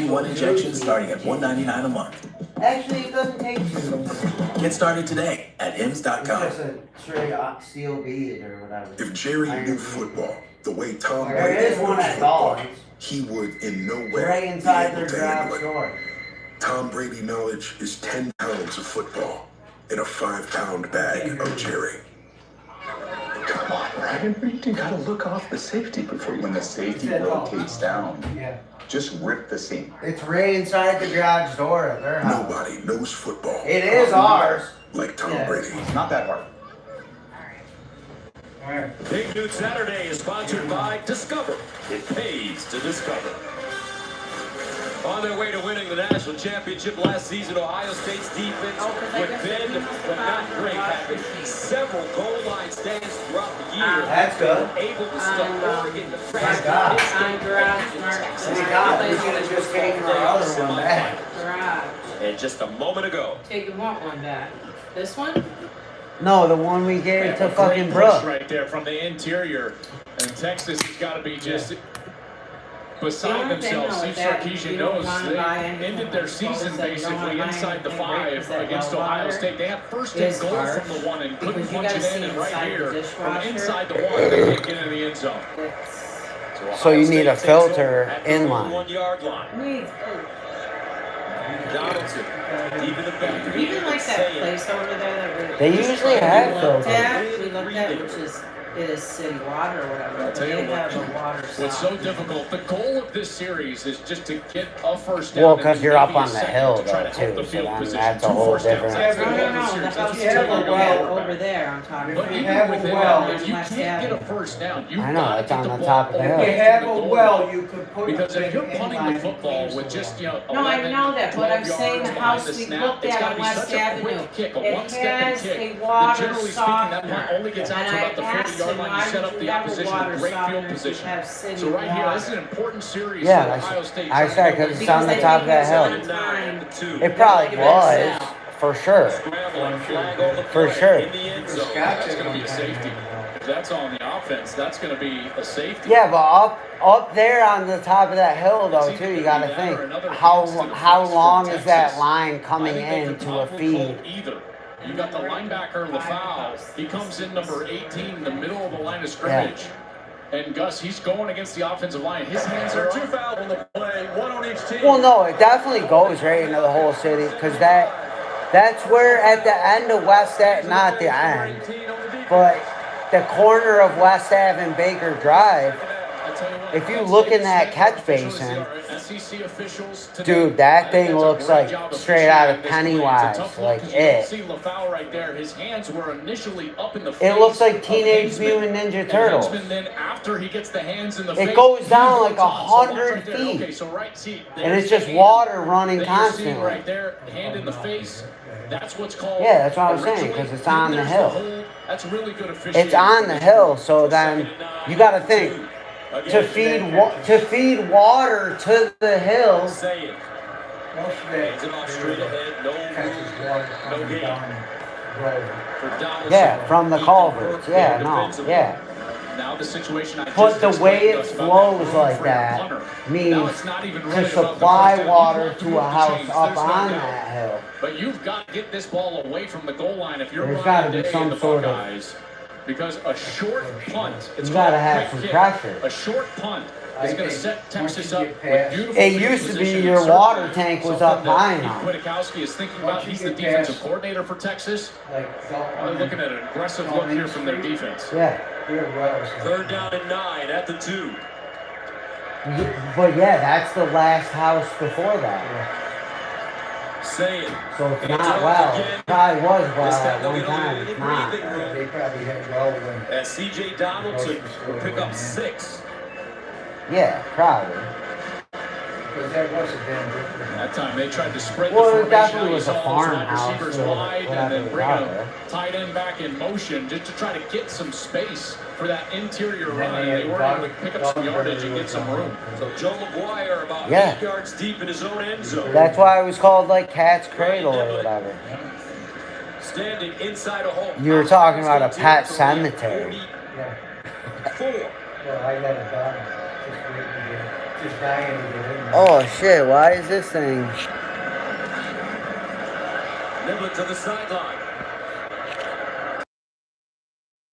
GLP-1 injections starting at $199 a month. Actually, it doesn't take too. Get started today at hims.com. It's just a straight steel bead or whatever. If Jerry knew football the way Tom There Brady is one knows at football, Dollars. he would in no way Right be inside able their to garage handle it. door. Tom Brady knowledge is 10 pounds of football in a 5-pound bag of Jerry. Come on, Ryan. You gotta look off the safety before when the safety rotates down. Yeah. Just rip the seam. It's right inside the garage door of their house. Nobody knows football It is ours. like Tom Yeah. Brady. It's not that hard. Big Dude Saturday is sponsored by Discover. It pays to discover. On their way to winning the national championship last season, Ohio State's defense would bend but not break, having several goal line stands throughout the year. That's good. Able to stop Oregon, Thank God. Thank God. We should have just taken our other one back. Garage. And just a moment ago. Take you want one back. This one? No, the one we gave to Great fucking push Brooke. right there from the interior. And Texas has got to be just beside themselves. Steve Sarkisian knows they ended their season basically inside the 5 against Ohio State. They had first and goal from the 1 and couldn't punch it in. And right here, from inside the 1, they can't get into the end zone. So you need a filter inline. 1-yard line. Donaldson, deep in the back. Even like that place over there that They usually have filters. we looked at, which is city water or whatever. I'll tell you They what, have a water what's stop. so difficult, the goal of this series is just to get a first down. Well, and because you're up maybe a on the second hill to try though to help too, the so field then position. that's a 2 whole first downs. different. That's the No, goal of the the series. house That's is the goal. over there. I'm talking But about. even with well, that, if you can't get a first down, you've I know, got to it's get on the the ball top of the away hill. from If you have the a goal well, line. you could put Because a if you're big punting inline the football with case just, No, I 11, know that, but 12 I'm saying yards the behind house the we snap, looked it's at gotta on be West such a Avenue. quick kick, a It one-step has kick. a That water generally speaking, that softener. punt only gets out And to I about the asked 40-yard him, line. why You set would up you the have a opposition water in great field softener if you position. have city So right here, this is water? an important series Yeah, for that's- Ohio State. I said 'cause it's on the Because top of that hill. It probably was, for sure. For sure. In the end zone. That's going to be a safety. If that's on the offense, that's going to be a safety. Yeah, but up there on the top of that hill though too, you gotta think how long is that line coming in to a feed? Either. You got the linebacker, the foul. He comes in number 18 in the middle of the line of scrimmage. And Gus, he's going against the offensive line. His hands are 2 fouls on the play, 1 on each team. Well, no, it definitely goes right into the whole city because that's where at the end of West Ave, not the end, but the corner of West Ave and Baker Drive. If you look in that catch basin, dude, that thing looks like straight out of Pennywise, like it. See LaFoul right there. His hands were initially up in the face. It looks like Teenage Mutant Ninja Turtles. Then after he gets the hands in the It face, goes down like he goes on. So watch 100 right there. feet. Okay, so right, see, And it's there's just the water hand running that you're seeing constantly. right there, hand in the face. That's what's called. Yeah, that's what I was saying, because it's on the There's hill. hold. That's really good officiating. It's on the hill, so then you got to think to feed water to the hill. Most of it No gain. Yeah, from the culverts. Yeah, no, yeah. Now the situation I But just the way explained it to us about flows that like room that for a punter. Now means it's not even to really about the supply first down. water You want to a the house change, up there's no on doubt. that hill. But you've got to get this ball away from the goal line if you're There's Ryan gotta be Day some and the sort of- Buckeyes. Because a short punt, it's You gotta called a have quick some kick. pressure. A short punt is going to set Texas up with past- beautiful It field used to be position your and water certainly tank was something up high that enough. Kwiatkowski is thinking about. Once you He's the get defensive past- coordinator for Texas. Like, They're looking at an aggressive look here from their defense. Yeah. Third down and 9 at the 2. But yeah, that's the last house before that. Saying. So it's not well. It probably was well at one time. It's not. They probably had well when. As C.J. Donaldson will pick up 6. Yeah, probably. Because that was a damn good. That time they tried to spread Well, the it formation. definitely You was saw a those farmhouse wide receivers or wide and whatever then was bring out a there. tight end back in motion just to try to get some space for that interior And run. then And they they had were able to pick up some Dogberry yardage and get some room. So Joe McGuire about Yeah. 8 yards deep in his own end zone. That's why it was called like Cat's Cradle or whatever. Standing inside a hole. You were talking about a pet cemetery. Yeah. 4. Well, I got a dog. Just waiting to get, just dying to get in there. Oh shit, why is this thing? Nibbler to the sideline.